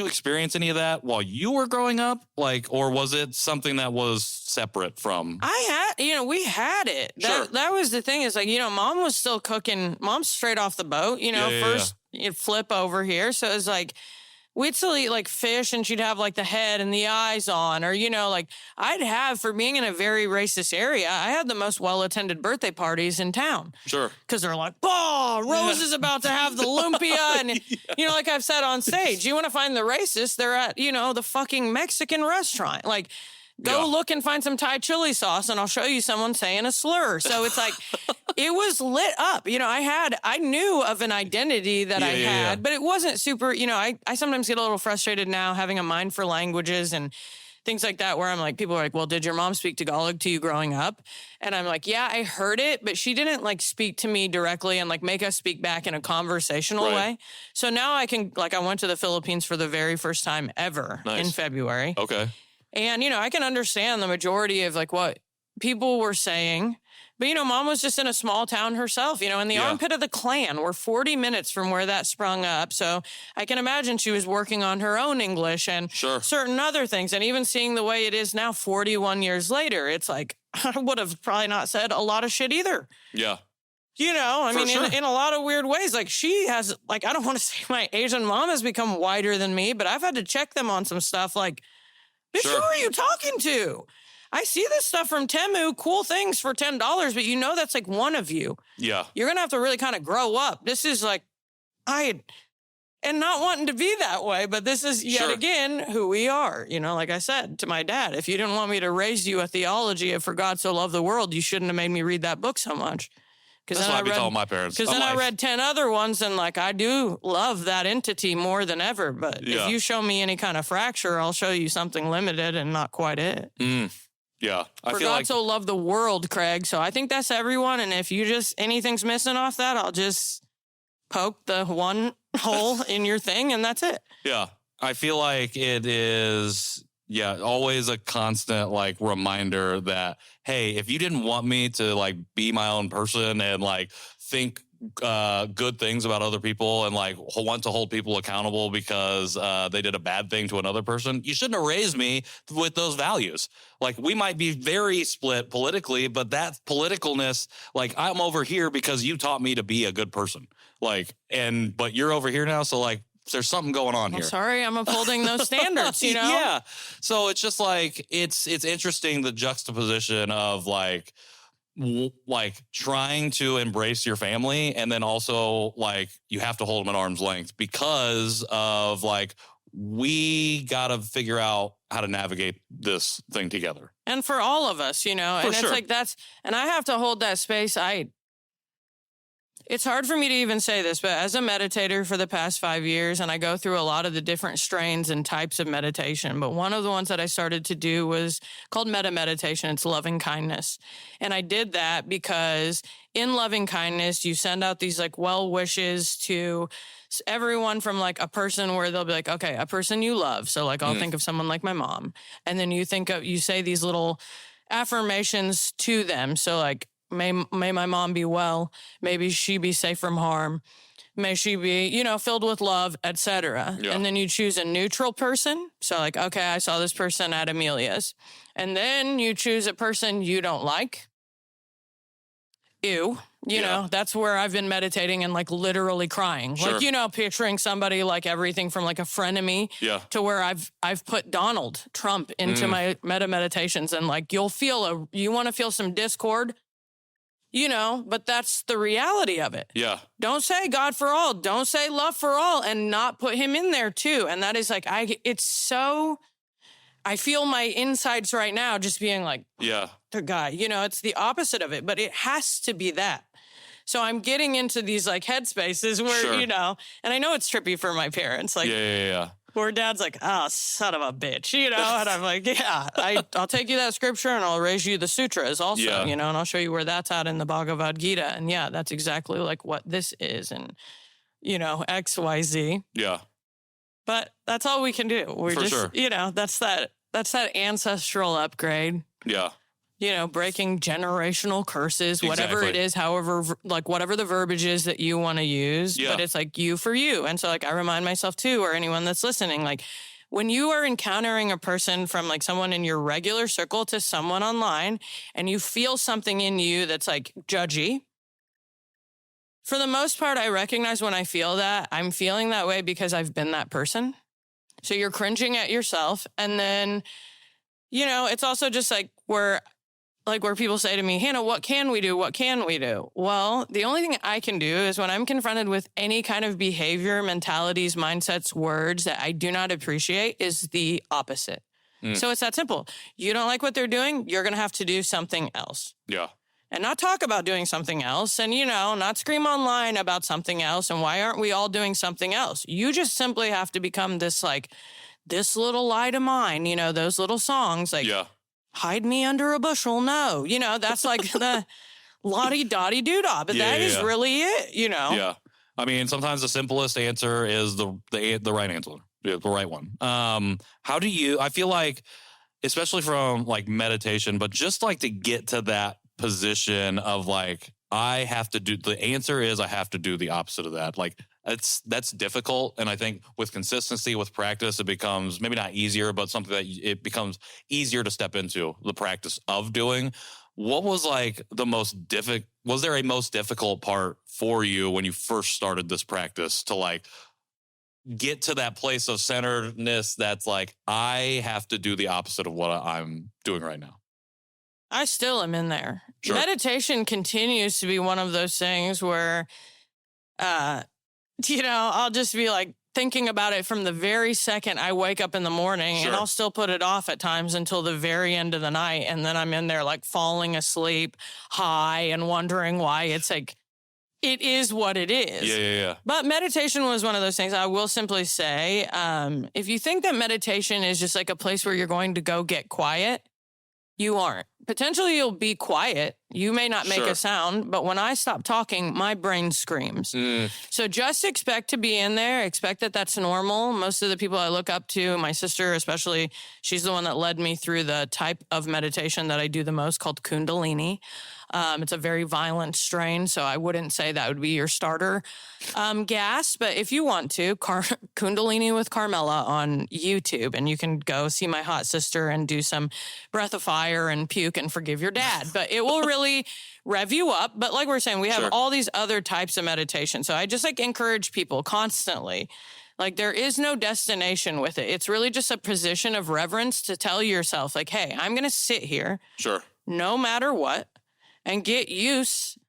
experience any of that while you were growing up? Or was it something that was separate from? We had it. Sure. That was the thing is mom was still cooking. Mom's straight off the boat, first you'd flip over here. So it was like, we'd still eat fish and she'd have the head and the eyes on, or, I'd have, for being in a very racist area, I had the most well-attended birthday parties in town. Sure. Because they're like, oh, Rose is about to have the lumpia. And, like I've said on stage, you want to find the racist, they're at, the fucking Mexican restaurant. Go look and find some Thai chili sauce and I'll show you someone saying a slur. So it's it was lit up. I knew of an identity that I had, but it wasn't super, I sometimes get a little frustrated now having a mind for languages and things like that, where I'm like, people are like, well, did your mom speak Tagalog to you growing up? And I'm like, yeah, I heard it, but she didn't speak to me directly and make us speak back in a conversational way. So now I can, I went to the Philippines for the very first time ever in February. Okay. And, I can understand the majority of what people were saying. But, you know, Mom was just in a small town herself, you know, in the armpit of the Klan. We're 40 minutes from where that sprung up. So I can imagine she was working on her own English and certain other things. And even seeing the way it is now 41 years later, it's like, I would have probably not said a lot of shit either. Yeah. You know, I mean, in a lot of weird ways, like she has, like, I don't want to say my Asian mom has become whiter than me, but I've had to check them on some stuff like, bitch, who are you talking to? I see this stuff from Temu, cool things for $10, but you know that's like one of you. Yeah. You're going to have to really kind of grow up. This is like, and not wanting to be that way, but this is yet again who we are. You know, like I said to my dad, if you didn't want me to raise you a theology of for God so loved the world, you shouldn't have made me read that book so much. That's what I be telling my parents. Because then I read 10 other ones, and like I do love that entity more than ever. But if you show me any kind of fracture, I'll show you something limited and not quite it. Yeah. For God so loved the world, Craig. So I think that's everyone. And if you just, anything's missing off that, I'll just poke the one hole in your thing and that's it. Yeah. I feel like it is, always a constant like reminder that, hey, if you didn't want me to like be my own person and like think good things about other people and like want to hold people accountable because they did a bad thing to another person, you shouldn't have raised me with those values. Like we might be very split politically, but that politicalness, like I'm over here because you taught me to be a good person. Like, but you're over here now. So like, there's something going on here. Sorry, I'm upholding those standards, you know? Yeah. So it's just like, it's interesting, the juxtaposition of like trying to embrace your family and then also like you have to hold them at arm's length because of like we got to figure out how to navigate this thing together. And for all of us, you know, and it's like and I have to hold that space. It's hard for me to even say this, but as a meditator for the past 5 years, and I go through a lot of the different strains and types of meditation, but one of the ones that I started to do was called meta meditation. It's loving kindness. And I did that because in loving kindness, you send out these like well wishes to everyone from like a person where they'll be like, okay, a person you love. So like, I'll think of someone like my mom. And then you say these little affirmations to them. So like, May my mom be well. Maybe she be safe from harm. May she be, you know, filled with love, etc. Yeah. And then you choose a neutral person. So like, okay, I saw this person at Amelia's. And then you choose a person you don't like. Ew. You know, that's where I've been meditating and like literally crying. Like, you know, picturing somebody like everything from like a frenemy to where I've put Donald Trump into my meta meditations and like you want to feel some discord. You know, but that's the reality of it. Yeah. Don't say God for all. Don't say love for all and not put him in there too. And that is like, I feel my insides right now just being like, the guy, you know, it's the opposite of it, but it has to be that. So I'm getting into these like headspaces where, you know, and I know it's trippy for my parents. Like, where dad's like, oh, son of a bitch, you know? And I'm like, I'll take you that scripture and I'll raise you the sutras also, you know, and I'll show you where that's at in the Bhagavad Gita. And that's exactly like what this is and, you know, X, Y, Z. Yeah. But that's all we can do. We're you know, that's that ancestral upgrade. Yeah. You know, breaking generational curses, whatever it is, however, like whatever the verbiage is that you want to use, but it's like you for you. And so like, I remind myself too, or anyone that's listening, like when you are encountering a person from like someone in your regular circle to someone online and you feel something in you that's like judgy, for the most part, I recognize when I feel that I'm feeling that way because I've been that person. So you're cringing at yourself. And then, you know, it's also just like where people say to me, Hannah, what can we do? What can we do? Well, the only thing I can do is when I'm confronted with any kind of behavior, mentalities, mindsets, words that I do not appreciate is the opposite. So it's that simple. You don't like what they're doing, you're going to have to do something else. Yeah. And not talk about doing something else and, you know, not scream online about something else. And why aren't we all doing something else? You just simply have to become this little light of mine, you know, those little songs like, hide me under a bushel. No, you know, that's like the lottie-dottie doodah, but that is really it, you know? Yeah. I mean, sometimes the simplest answer is the right answer, the right one. I feel like especially from like meditation, but just like to get to that position of like, the answer is I have to do the opposite of that. Like that's difficult. And I think with consistency, with practice, it becomes maybe not easier, but something that it becomes easier to step into the practice of doing. What was like was there a most difficult part for you when you first started this practice to like get to that place of centeredness that's like, I have to do the opposite of what I'm doing right now? I still am in there. Sure. Meditation continues to be one of those things where, I'll just be like thinking about it from the very second I wake up in the morning, Sure. and I'll still put it off at times until the very end of the night. And then I'm in there like falling asleep high and wondering why. It's like, it is what it is. Yeah. But meditation was one of those things. I will simply say, if you think that meditation is just like a place where you're going to go get quiet, you aren't. Potentially you'll be quiet. You may not make Sure. a sound, but when I stop talking, my brain screams. So just expect to be in there. Expect that that's normal. Most of the people I look up to, my sister especially, she's the one that led me through the type of meditation that I do the most, called Kundalini. It's a very violent strain, so I wouldn't say that would be your starter gas. But if you want to, Kundalini with Carmela on YouTube, and you can go see my hot sister and do some breath of fire and puke and forgive your dad. But it will really rev you up. But like we're saying, we have Sure. all these other types of meditation. So I just like encourage people constantly. Like there is no destination with it. It's really just a position of reverence to tell yourself like, hey, I'm going to sit here Sure. no matter what, and get used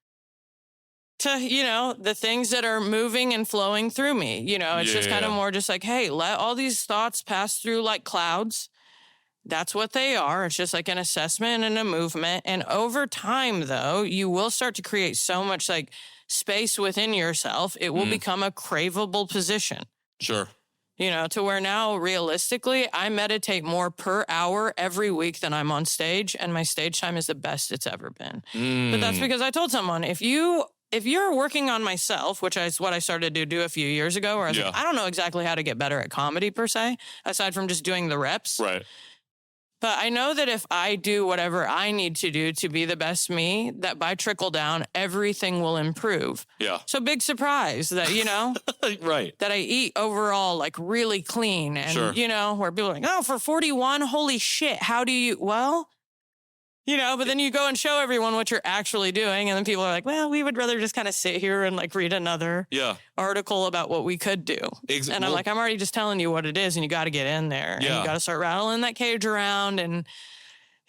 to, the things that are moving and flowing through me. It's just kind of more just like, hey, let all these thoughts pass through like clouds. That's what they are. It's just like an assessment and a movement. And over time, though, you will start to create so much like space within yourself. It will become a craveable position. Sure. To where now, realistically, I meditate more per hour every week than I'm on stage, and my stage time is the best it's ever been. But that's because I told someone, if you're working on myself, which is what I started to do a few years ago, where I was like, I don't know exactly how to get better at comedy per se, aside from just doing the reps. Right. But I know that if I do whatever I need to do to be the best me, that by trickle down, everything will improve. Yeah. So big surprise that, Right. that I eat overall like really clean. And, Sure. Where people are like, oh, for 41, holy shit, how do you, well, but then you go and show everyone what you're actually doing. And then people are like, well, we would rather just kind of sit here and like read another article about what we could do. And I'm like, I'm already just telling you what it is, and you got to get in there. And you got to start rattling that cage around, and,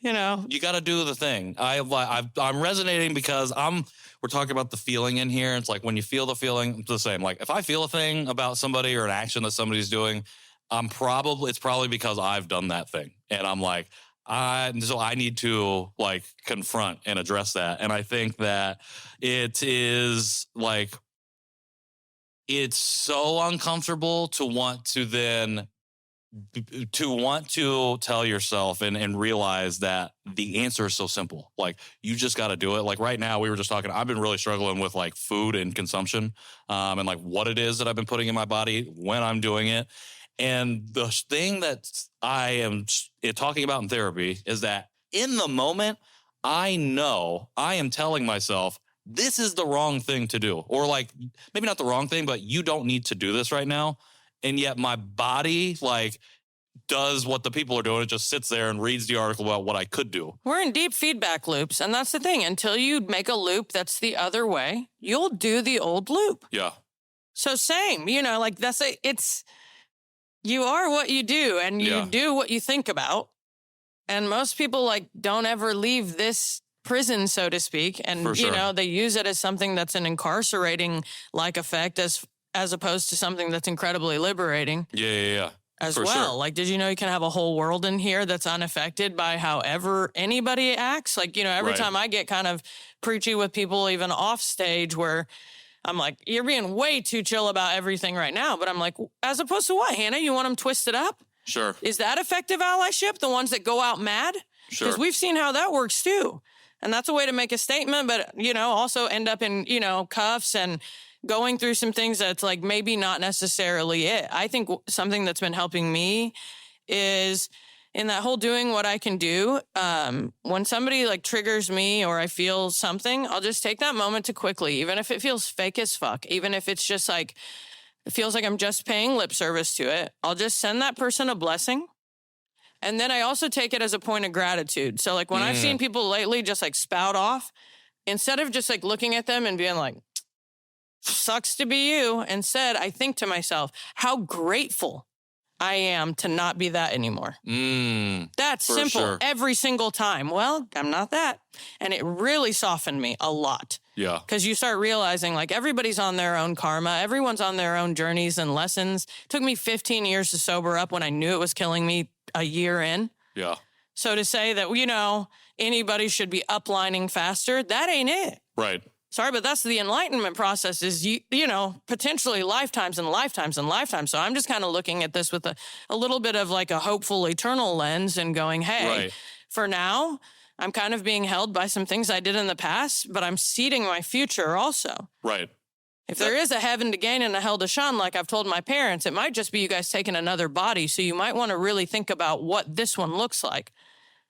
you got to do the thing. I'm resonating because we're talking about the feeling in here. It's like when you feel the feeling, it's the same. Like if I feel a thing about somebody or an action that somebody's doing, it's probably because I've done that thing. And I'm like, so I need to like confront and address that. And I think that it is like, it's so uncomfortable to want to tell yourself and realize that the answer is so simple. Like you just got to do it. Like right now we were just talking, I've been really struggling with like food and consumption, and like what it is that I've been putting in my body when I'm doing it. And the thing that I am talking about in therapy is that in the moment, I know I am telling myself, this is the wrong thing to do. Or like, maybe not the wrong thing, but you don't need to do this right now. And yet my body like does what the people are doing. It just sits there and reads the article about what I could do. We're in deep feedback loops. And that's the thing. Until you make a loop that's the other way, you'll do the old loop. Yeah. So same, like you are what you do, and you do what you think about. And most people like don't ever leave this prison, so to speak. And, they use it as something that's an incarcerating like effect as opposed to something that's incredibly liberating. Yeah. As For well. sure. Like, did you know you can have a whole world in here that's unaffected by however anybody acts? Like, every time I get kind of preachy with people, even off stage, where I'm like, you're being way too chill about everything right now. But I'm like, as opposed to what, Hannah? You want them twisted up? Sure. Is that effective allyship? The ones that go out mad? Sure. Because we've seen how that works too. And that's a way to make a statement, but, also end up in, cuffs and going through some things that's like maybe not necessarily it. I think something that's been helping me is in that whole doing what I can do, when somebody like triggers me or I feel something, I'll just take that moment to quickly, even if it feels fake as fuck, even if it's just like, it feels like I'm just paying lip service to it, I'll just send that person a blessing. And then I also take it as a point of gratitude. So like when I've seen people lately just like spout off, instead of just like looking at them and being like, sucks to be you, instead I think to myself, how grateful I am to not be that anymore. That's simple. Sure. Every single time. Well, I'm not that. And it really softened me a lot. Yeah. Because you start realizing like everybody's on their own karma. Everyone's on their own journeys and lessons. It took me 15 years to sober up when I knew it was killing me a year in. Yeah. So to say that, you know, anybody should be uplining faster, that ain't it. Right. Sorry, but that's the enlightenment process is, you know, potentially lifetimes and lifetimes and lifetimes. So I'm just kind of looking at this with a little bit of like a hopeful eternal lens and going, hey, for now, I'm kind of being held by some things I did in the past, but I'm seeding my future also. Right. If there is a heaven to gain and a hell to shun, like I've told my parents, it might just be you guys taking another body. So you might want to really think about what this one looks like.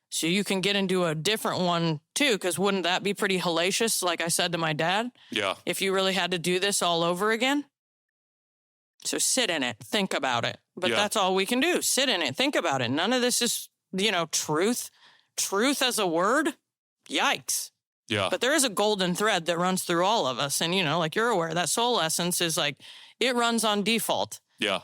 So you can get into a different one too, because wouldn't that be pretty hellacious, like I said to my dad? Yeah. If you really had to do this all over again? So sit in it, think about it. But that's all we can do. Sit in it, think about it. None of this is, you know, truth. Truth as a word? Yikes. Yeah. But there is a golden thread that runs through all of us. And, you know, like you're aware, that soul essence is like, it runs on default. Yeah.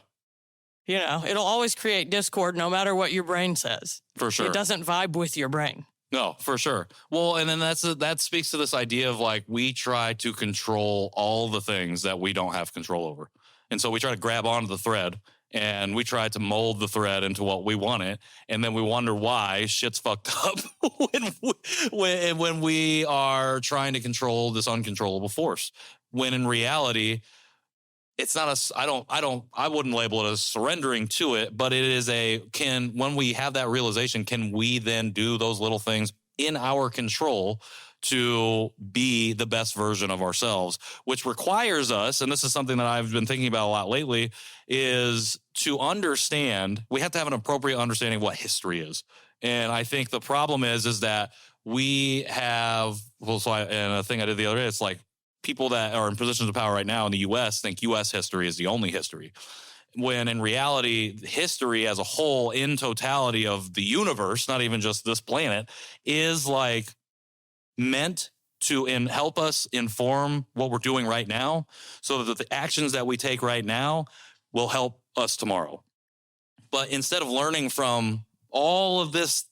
You know, it'll always create discord no matter what your brain says. For sure. It doesn't vibe with your brain. No, for sure. Well, and then that speaks to this idea of like, we try to control all the things that we don't have control over. And so we try to grab onto the thread and we try to mold the thread into what we want it. And then we wonder why shit's fucked up when we are trying to control this uncontrollable force. When in reality, it's not I wouldn't label it as surrendering to it, but it is when we have that realization, can we then do those little things in our control to be the best version of ourselves, which requires us, and this is something that I've been thinking about a lot lately, is to understand, we have to have an appropriate understanding of what history is. And I think the problem is that we have, and a thing I did the other day, it's like, people that are in positions of power right now in the U.S. think U.S. history is the only history, when in reality, history as a whole, in totality of the universe, not even just this planet, is like meant to help us inform what we're doing right now, so that the actions that we take right now will help us tomorrow. But instead of learning from all of this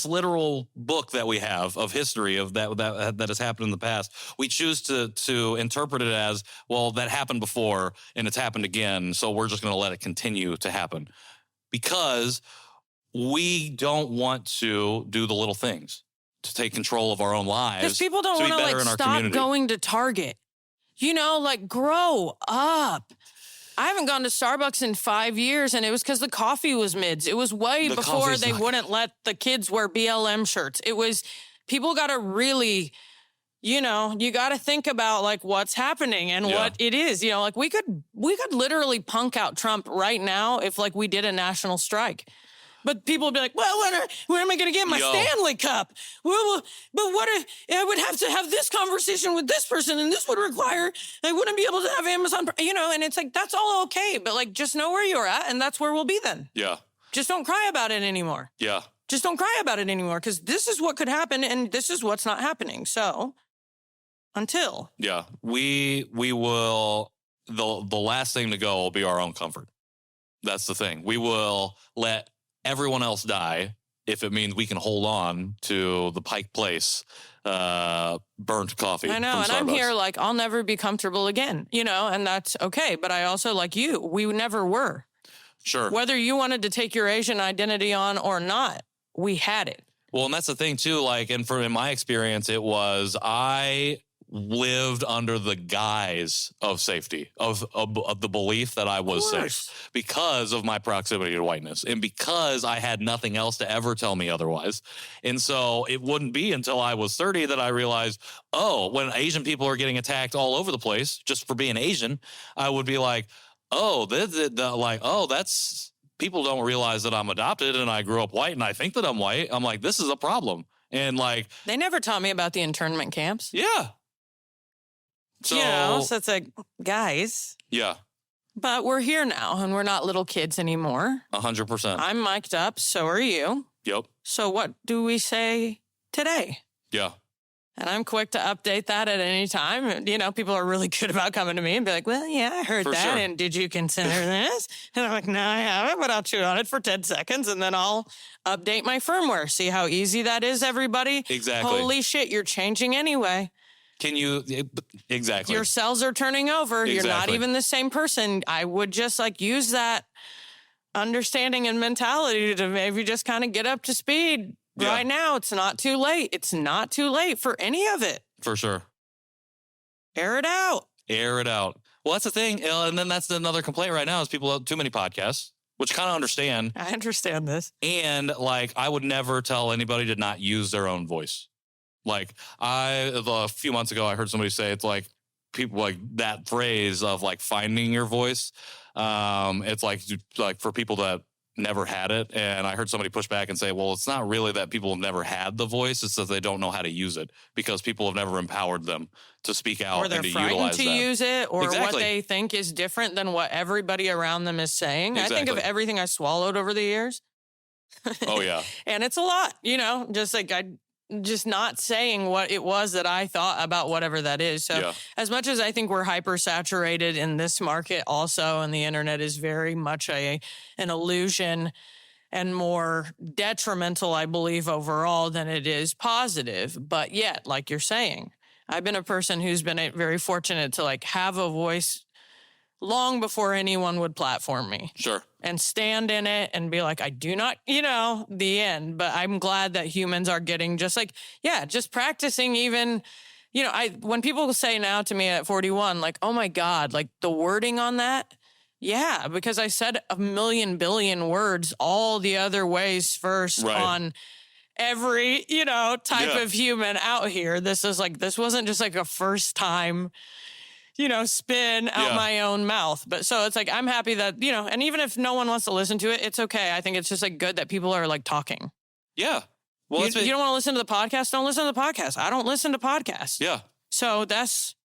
literal book that we have of history of that has happened in the past, we choose to interpret it as, well, that happened before and it's happened again, so we're just going to let it continue to happen, because we don't want to do the little things to take control of our own lives. Because people don't want to like stop going to Target. You know, like grow up. I haven't gone to Starbucks in 5 years, and it was because the coffee was mids. It was way before they wouldn't let the kids wear BLM shirts. It was, people got to really, you know, you got to think about like what's happening and what it is. You know, like we could literally punk out Trump right now if like we did a national strike. But people would be like, well, when am I going to get my Stanley Cup? Well, but what if I would have to have this conversation with this person, and this would require, I wouldn't be able to have Amazon, you know, and it's like, that's all okay. But like, just know where you're at, and that's where we'll be then. Yeah. Just don't cry about it anymore. Yeah. Just don't cry about it anymore, because this is what could happen, and this is what's not happening. So until. Yeah. We will, the last thing to go will be our own comfort. That's the thing. We will let everyone else die if it means we can hold on to the Pike Place burnt coffee. I know, and Starbucks. I'm here like, I'll never be comfortable again, you know, and that's okay. But I also, like you, we never were. Sure. Whether you wanted to take your Asian identity on or not, we had it. Well, and that's the thing too, like, and in my experience, it was, I lived under the guise of safety, of the belief that I was safe because of my proximity to whiteness and because I had nothing else to ever tell me otherwise. And so it wouldn't be until I was 30 that I realized, oh, when Asian people are getting attacked all over the place just for being Asian, I would be like, oh, that's people don't realize that I'm adopted and I grew up white and I think that I'm white. I'm like, this is a problem. And like, they never taught me about the internment camps. Yeah. So, so it's like, guys. Yeah. But we're here now and we're not little kids anymore. 100%. I'm mic'd up. So are you. Yep. So what do we say today? Yeah. And I'm quick to update that at any time. You know, people are really good about coming to me and be like, well, yeah, I heard that. Sure. And did you consider this? And I'm like, no, I haven't, but I'll chew on it for 10 seconds and then I'll update my firmware. See how easy that is, everybody? Exactly. Holy shit, you're changing anyway. Can you, exactly. Your cells are turning over. Exactly. You're not even the same person. I would just like use that understanding and mentality to maybe just kind of get up to speed. Yeah. Right now, it's not too late. It's not too late for any of it. For sure. Air it out. Air it out. Well, that's the thing. And then that's another complaint right now is people have too many podcasts, which kind of understand. I understand this. And like, I would never tell anybody to not use their own voice. Like a few months ago, I heard somebody say it's like people like that phrase of like finding your voice. It's like for people that never had it. And I heard somebody push back and say, well, it's not really that people have never had the voice. It's that they don't know how to use it because people have never empowered them to speak out or they're and to frightened utilize to that. Use it or exactly. what they think is different than what everybody around them is saying. Exactly. I think of everything I swallowed over the years. Oh, yeah. And it's a lot, you know, just like just not saying what it was that I thought about whatever that is. So as much as I think we're hyper saturated in this market also, and the internet is very much an illusion and more detrimental, I believe, overall than it is positive. But yet, like you're saying, I've been a person who's been very fortunate to like have a voice long before anyone would platform me. Sure. And stand in it and be like, I do not, you know, the end. But I'm glad that humans are getting just like, just practicing even, you know, when people say now to me at 41, like, oh my God, like the wording on that. Yeah, because I said a million billion words all the other ways first on every, you know, type of human out here. This wasn't just like a first time, you know, spin out my own mouth. But so it's like, I'm happy that, you know, and even if no one wants to listen to it, it's okay. I think it's just like good that people are like talking. Yeah. Well, you don't want to listen to the podcast? Don't listen to the podcast. I don't listen to podcasts. Yeah. So that's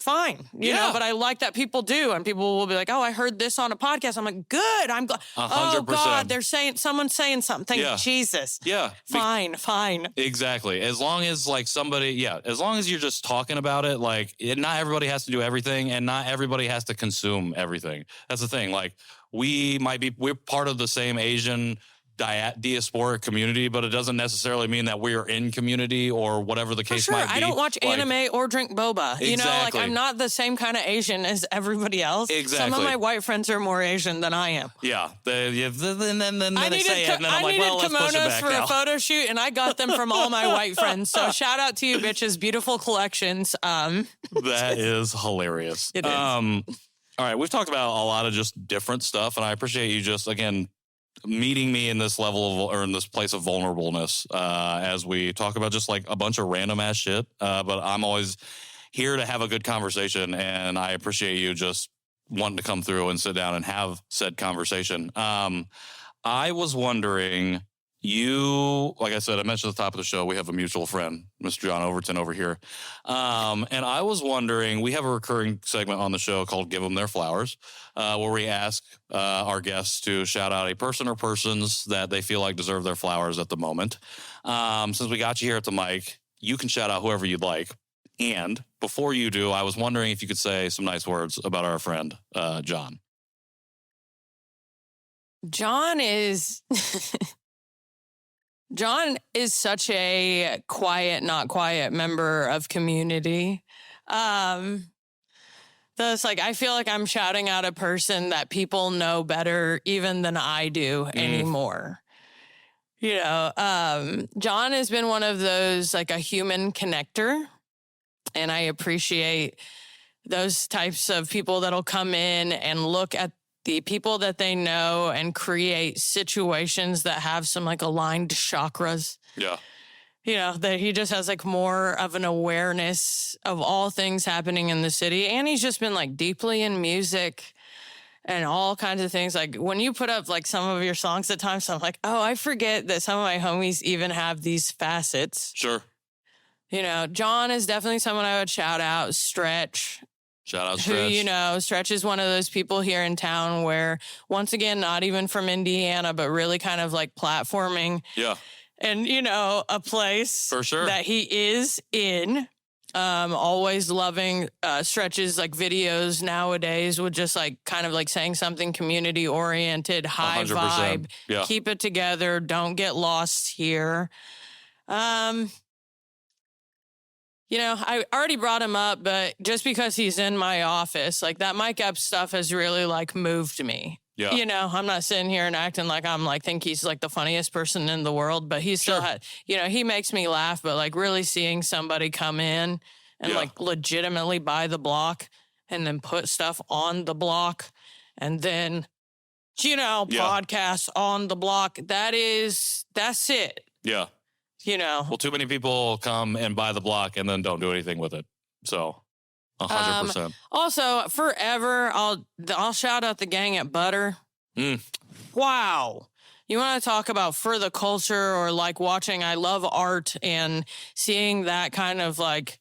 fine, you know, but I like that people do. And people will be like, oh, I heard this on a podcast. I'm like, good. I'm glad. 100%. Oh God, someone's saying something. Thank Jesus. Yeah. Fine. Exactly. As long as like somebody, as long as you're just talking about it, like not everybody has to do everything and not everybody has to consume everything. That's the thing. Like we're part of the same Asian diasporic community, but it doesn't necessarily mean that we're in community or whatever the case might be. I don't watch anime or drink boba. Exactly. You know, like I'm not the same kind of Asian as everybody else. Exactly. Some of my white friends are more Asian than I am. Yeah. Then they say it, and then I'm like, well, let's push it kimonos back for now. a photo shoot, and I got them from all my white friends. So shout out to you, bitches. Beautiful collections. That is hilarious. It is. All right. We've talked about a lot of just different stuff, and I appreciate you just, again, meeting me in this level of, or in this place of vulnerableness as we talk about just like a bunch of random ass shit. But I'm always here to have a good conversation, and I appreciate you just wanting to come through and sit down and have said conversation. I was wondering, like I said, I mentioned at the top of the show, we have a mutual friend, Mr. John Overton over here. And I was wondering, we have a recurring segment on the show called Give Them Their Flowers, where we ask our guests to shout out a person or persons that they feel like deserve their flowers at the moment. Since we got you here at the mic, you can shout out whoever you'd like. And before you do, I was wondering if you could say some nice words about our friend, John. John is such a quiet, not quiet member of community. That's like, I feel like I'm shouting out a person that people know better even than I do anymore. You know, John has been one of those, like a human connector. And I appreciate those types of people that'll come in and look at the people that they know and create situations that have some like aligned chakras. Yeah. You know, that he just has like more of an awareness of all things happening in the city. And he's just been like deeply in music and all kinds of things. Like when you put up like some of your songs at times, I'm like, oh, I forget that some of my homies even have these facets. Sure. You know, John is definitely someone I would shout out. Stretch. Shout out Stretch. Who, you know, Stretch is one of those people here in town where, once again, not even from Indiana, but really kind of like platforming. Yeah. And, you know, a place for sure that he is in. Always loving Stretch's like videos nowadays with just like kind of like saying something community oriented, high 100%. Vibe, keep it together, don't get lost here. You know, I already brought him up, but just because he's in my office, like that Mike Epps stuff has really like moved me. Yeah. You know, I'm not sitting here and acting like I'm like, think he's like the funniest person in the world, but he still had, you know, he makes me laugh, but like really seeing somebody come in and like legitimately buy the block and then put stuff on the block and then, you know, podcasts on the block. That's it. Yeah. You know, well, too many people come and buy the block and then don't do anything with it. So 100%. Also, forever, I'll shout out the gang at Butter. Wow. You want to talk about for the culture or like watching, I love art and seeing that kind of like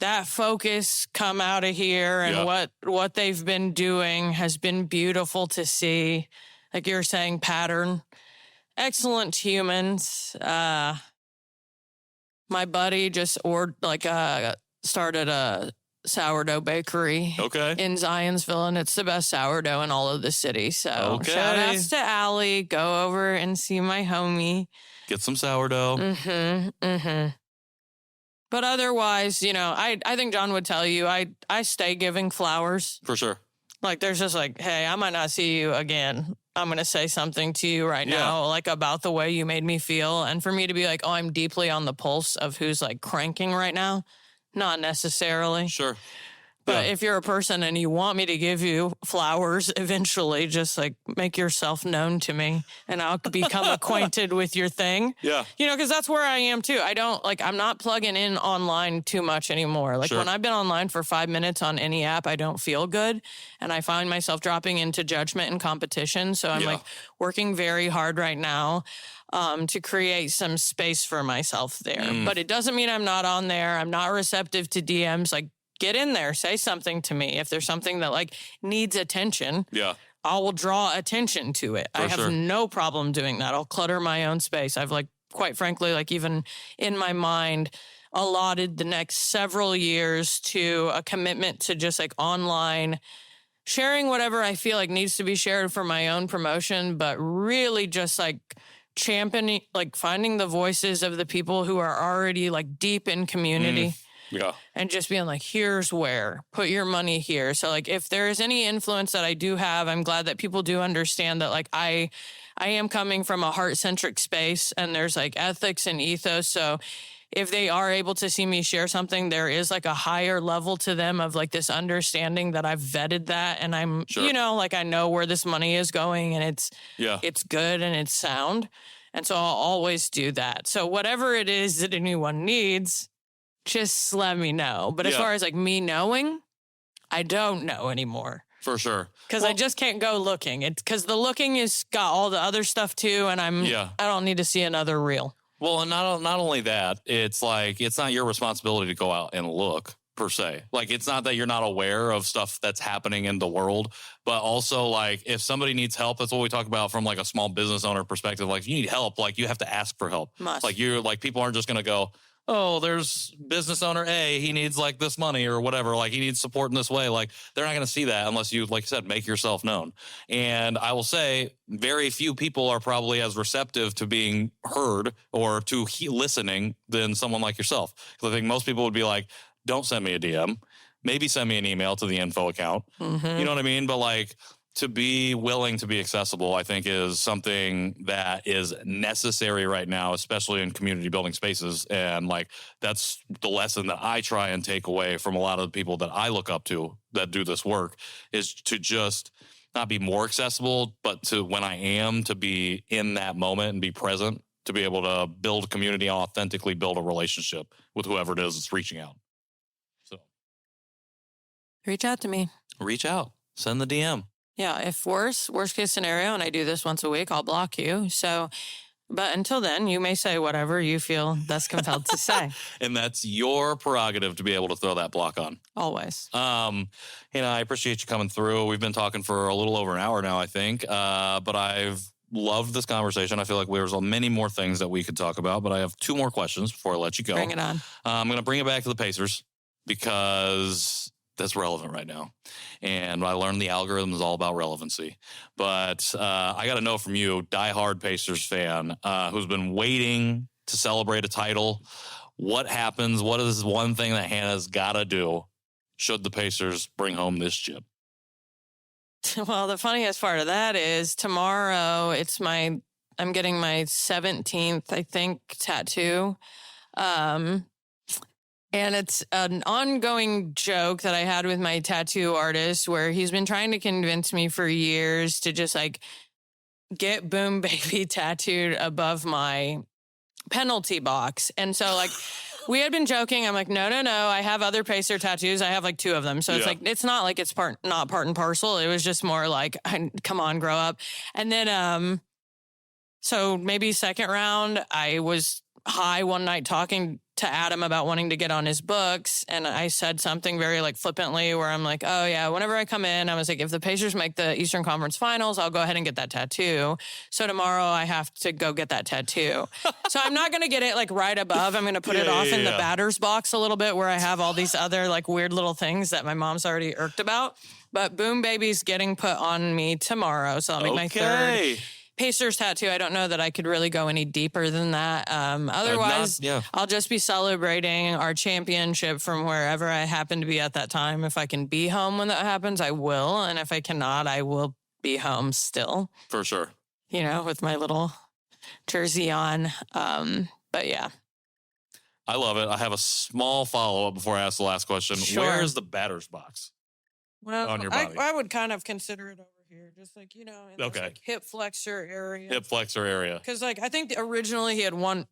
that focus come out of here and what they've been doing has been beautiful to see. Like you're saying, pattern. Excellent humans. My buddy just started a sourdough bakery in Zionsville, and it's the best sourdough in all of the city. So shout outs to Allie. Go over and see my homie. Get some sourdough. But otherwise, you know, I think John would tell you, I stay giving flowers. For sure. Like there's just like, hey, I might not see you again. I'm going to say something to you right now, like about the way you made me feel. And for me to be like, oh, I'm deeply on the pulse of who's like cranking right now. Not necessarily. Sure. But if you're a person and you want me to give you flowers eventually, just like make yourself known to me and I'll become acquainted with your thing. Yeah. You know, because that's where I am too. I'm not plugging in online too much anymore. Like when I've been online for 5 minutes on any app, I don't feel good. And I find myself dropping into judgment and competition. So I'm like working very hard right now to create some space for myself there. But it doesn't mean I'm not on there. I'm not receptive to DMs. Like, get in there, say something to me. If there's something that like needs attention, I will draw attention to it. I have no problem doing that. I'll clutter my own space. I've like, quite frankly, like even in my mind, allotted the next several years to a commitment to just like online sharing whatever I feel like needs to be shared for my own promotion, but really just like championing, like finding the voices of the people who are already like deep in community. Yeah. And just being like, here's where, put your money here. So like, if there is any influence that I do have, I'm glad that people do understand that like I am coming from a heart-centric space and there's like ethics and ethos. So if they are able to see me share something, there is like a higher level to them of like this understanding that I've vetted that and I'm, you know, like I know where this money is going and it's good and it's sound. And so I'll always do that. So whatever it is that anyone needs, just let me know. But as far as like me knowing, I don't know anymore. For sure. Because I just can't go looking. It's because the looking is got all the other stuff too. And I don't need to see another reel. Well, and not only that, it's like, it's not your responsibility to go out and look per se. Like, it's not that you're not aware of stuff that's happening in the world, but also like if somebody needs help, that's what we talk about from like a small business owner perspective. Like if you need help, like you have to ask for help. Like you're like, people aren't just going to go, oh, there's business owner A, he needs like this money or whatever. Like he needs support in this way. Like they're not going to see that unless you, like you said, make yourself known. And I will say very few people are probably as receptive to being heard or to listening than someone like yourself. Because I think most people would be like, don't send me a DM. Maybe send me an email to the info account. You know what I mean? But like, to be willing to be accessible, I think, is something that is necessary right now, especially in community building spaces. And like, that's the lesson that I try and take away from a lot of the people that I look up to that do this work, is to just not be more accessible, but to, when I am, to be in that moment and be present, to be able to build community, authentically build a relationship with whoever it is that's reaching out. So reach out to me. Reach out. Send the DM. Yeah, if worst case scenario, and I do this once a week, I'll block you. So, but until then, you may say whatever you feel that's compelled to say. And that's your prerogative to be able to throw that block on. Always. I appreciate you coming through. We've been talking for a little over an hour now, I think. But I've loved this conversation. I feel like there's many more things that we could talk about, but I have 2 more questions before I let you go. Bring it on. I'm going to bring it back to the Pacers because that's relevant right now. And I learned the algorithm is all about relevancy. But I got to know from you, diehard Pacers fan, who's been waiting to celebrate a title, what happens? What is one thing that Hannah's got to do should the Pacers bring home this chip? Well, the funniest part of that is tomorrow I'm getting my 17th, I think, tattoo. And it's an ongoing joke that I had with my tattoo artist where he's been trying to convince me for years to just like get Boom Baby tattooed above my penalty box. And so like we had been joking. I'm like, no. I have other Pacer tattoos. I have like 2 of them. So it's like, it's not like it's not part and parcel. It was just more like, come on, grow up. And then, so maybe second round, I was high one night talking to Adam about wanting to get on his books. And I said something very like flippantly where I'm like, oh yeah, whenever I come in, I was like, if the Pacers make the Eastern Conference Finals, I'll go ahead and get that tattoo. So tomorrow I have to go get that tattoo. So I'm not going to get it like right above. I'm going to put it off in the batter's box a little bit where I have all these other like weird little things that my mom's already irked about. But Boom Baby's getting put on me tomorrow. So I'll make my 3rd Pacers tattoo. I don't know that I could really go any deeper than that. Otherwise, I'll just be celebrating our championship from wherever I happen to be at that time. If I can be home when that happens, I will. And if I cannot, I will be home still. For sure. With my little jersey on. But yeah. I love it. I have a small follow-up before I ask the last question. Sure. Where is the batter's box on your body? I would kind of consider it over here, just like, in this, like, hip flexor area. Because, like, I think originally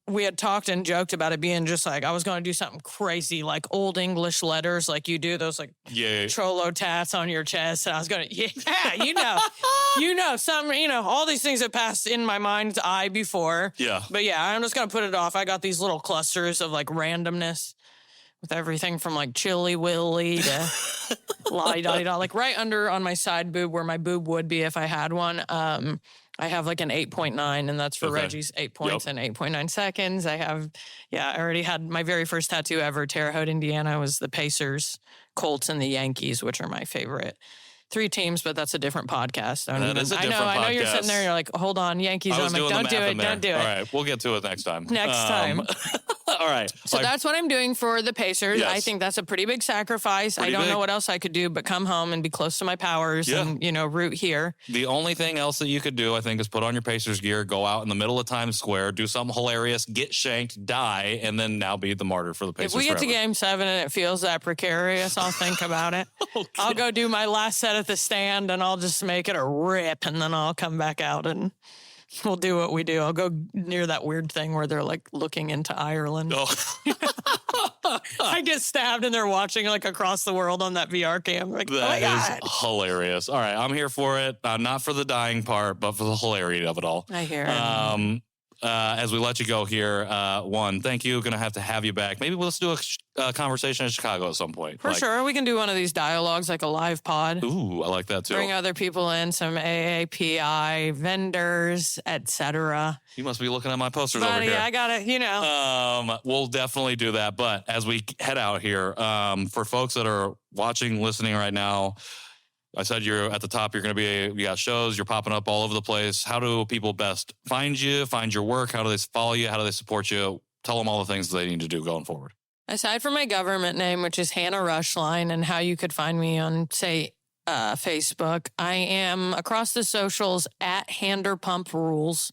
we had talked and joked about it being just like, I was going to do something crazy, like old English letters, like you do those, like, Cholo tats on your chest. And I was going to, some, all these things have passed in my mind's eye before. Yeah. But yeah, I'm just going to put it off. I got these little clusters of, like, randomness. With everything from like Chili Willy to la-di-da-di-da, like right under on my side boob where my boob would be if I had one. I have like an 8.9 and that's for Reggie's 8 points and 8.9 seconds. I already had my very first tattoo ever. Terre Haute, Indiana was the Pacers, Colts, and the Yankees, which are my favorite 3 teams, but that's a different podcast. That is a different podcast. I know you're sitting there, you're like, hold on, Yankees. I'm like, don't do it. All right, we'll get to it next time. All right. So that's what I'm doing for the Pacers. Yes. I think that's a pretty big sacrifice. I don't know what else I could do but come home and be close to my powers and, root here. The only thing else that you could do, I think, is put on your Pacers gear, go out in the middle of Times Square, do something hilarious, get shanked, die, and then now be the martyr for the Pacers. If we get to Game 7 and it feels that precarious, I'll think about it. Okay. I'll go do my last set at the stand and I'll just make it a rip and then I'll come back out and we'll do what we do. I'll go near that weird thing where they're like looking into Ireland. Oh. I get stabbed and they're watching like across the world on that VR cam. Like, that is hilarious. All right, I'm here for it. Not for the dying part, but for the hilarity of it all. I hear it. As we let you go here, one, thank you. Going to have you back. Maybe let's do a conversation in Chicago at some point. For sure. We can do one of these dialogues, like a live pod. Ooh, I like that too. Bring other people in, some AAPI vendors, etc. You must be looking at my posters over here. I got it, We'll definitely do that. But as we head out here, for folks that are watching, listening right now, I said you're at the top. You got shows. You're popping up all over the place. How do people best find you, find your work? How do they follow you? How do they support you? Tell them all the things they need to do going forward. Aside from my government name, which is Hannah Roeschlein, and how you could find me on, say, Facebook, I am across the socials at Handerpump Rules.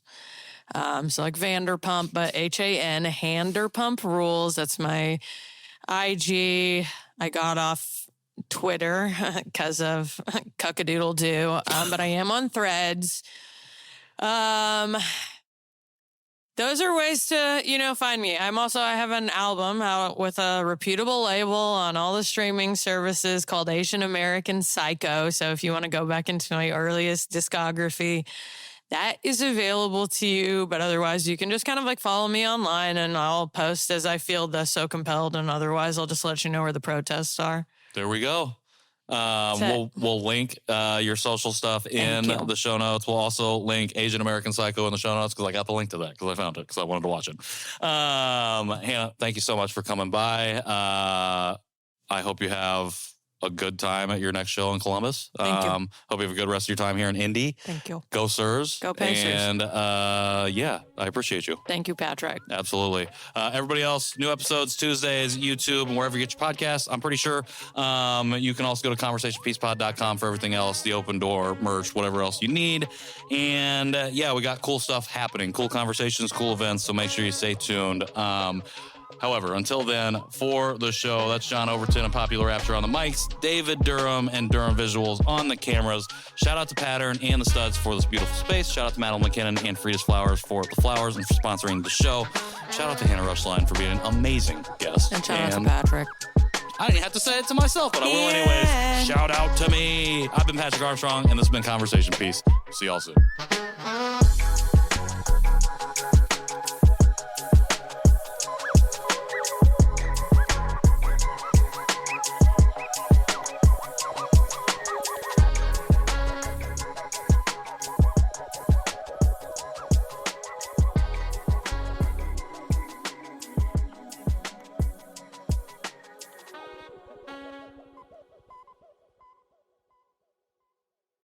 So like Vanderpump, but HAN, Handerpump Rules. That's my IG. I got off Twitter because of cuckadoodle-doo, but I am on Threads. Those are ways to, find me. I have an album out with a reputable label on all the streaming services called Asian American Psycho. So if you want to go back into my earliest discography, that is available to you. But otherwise, you can just kind of like follow me online and I'll post as I feel so compelled. And otherwise, I'll just let you know where the protests are. There we go. We'll link your social stuff in the show notes. We'll also link Asian American Psycho in the show notes because I got the link to that because I found it because I wanted to watch it. Hannah, thank you so much for coming by. I hope you have a good time at your next show in Columbus. Thank you. Hope you have a good rest of your time here in Indy. Thank you. Go Sirs. Go Pacers. And I appreciate you. Thank you, Patrick. Absolutely. Everybody else, new episodes Tuesdays, YouTube, and wherever you get your podcasts. I'm pretty sure you can also go to conversationpeacepod.com for everything else, the open door, merch, whatever else you need. And we got cool stuff happening, cool conversations, cool events. So make sure you stay tuned. However, until then, for the show, that's John Overton and Popular Rapture on the mics, David Durham and Durham Visuals on the cameras. Shout out to Pattern and the Studs for this beautiful space. Shout out to Madeline McKinnon and Frida's Flowers for the flowers and for sponsoring the show. Shout out to Hannah Roeschlein for being an amazing guest. And shout out to Patrick. I didn't have to say it to myself, but I will anyways. Shout out to me. I've been Patrick Armstrong, and this has been Conversation Piece. See y'all soon.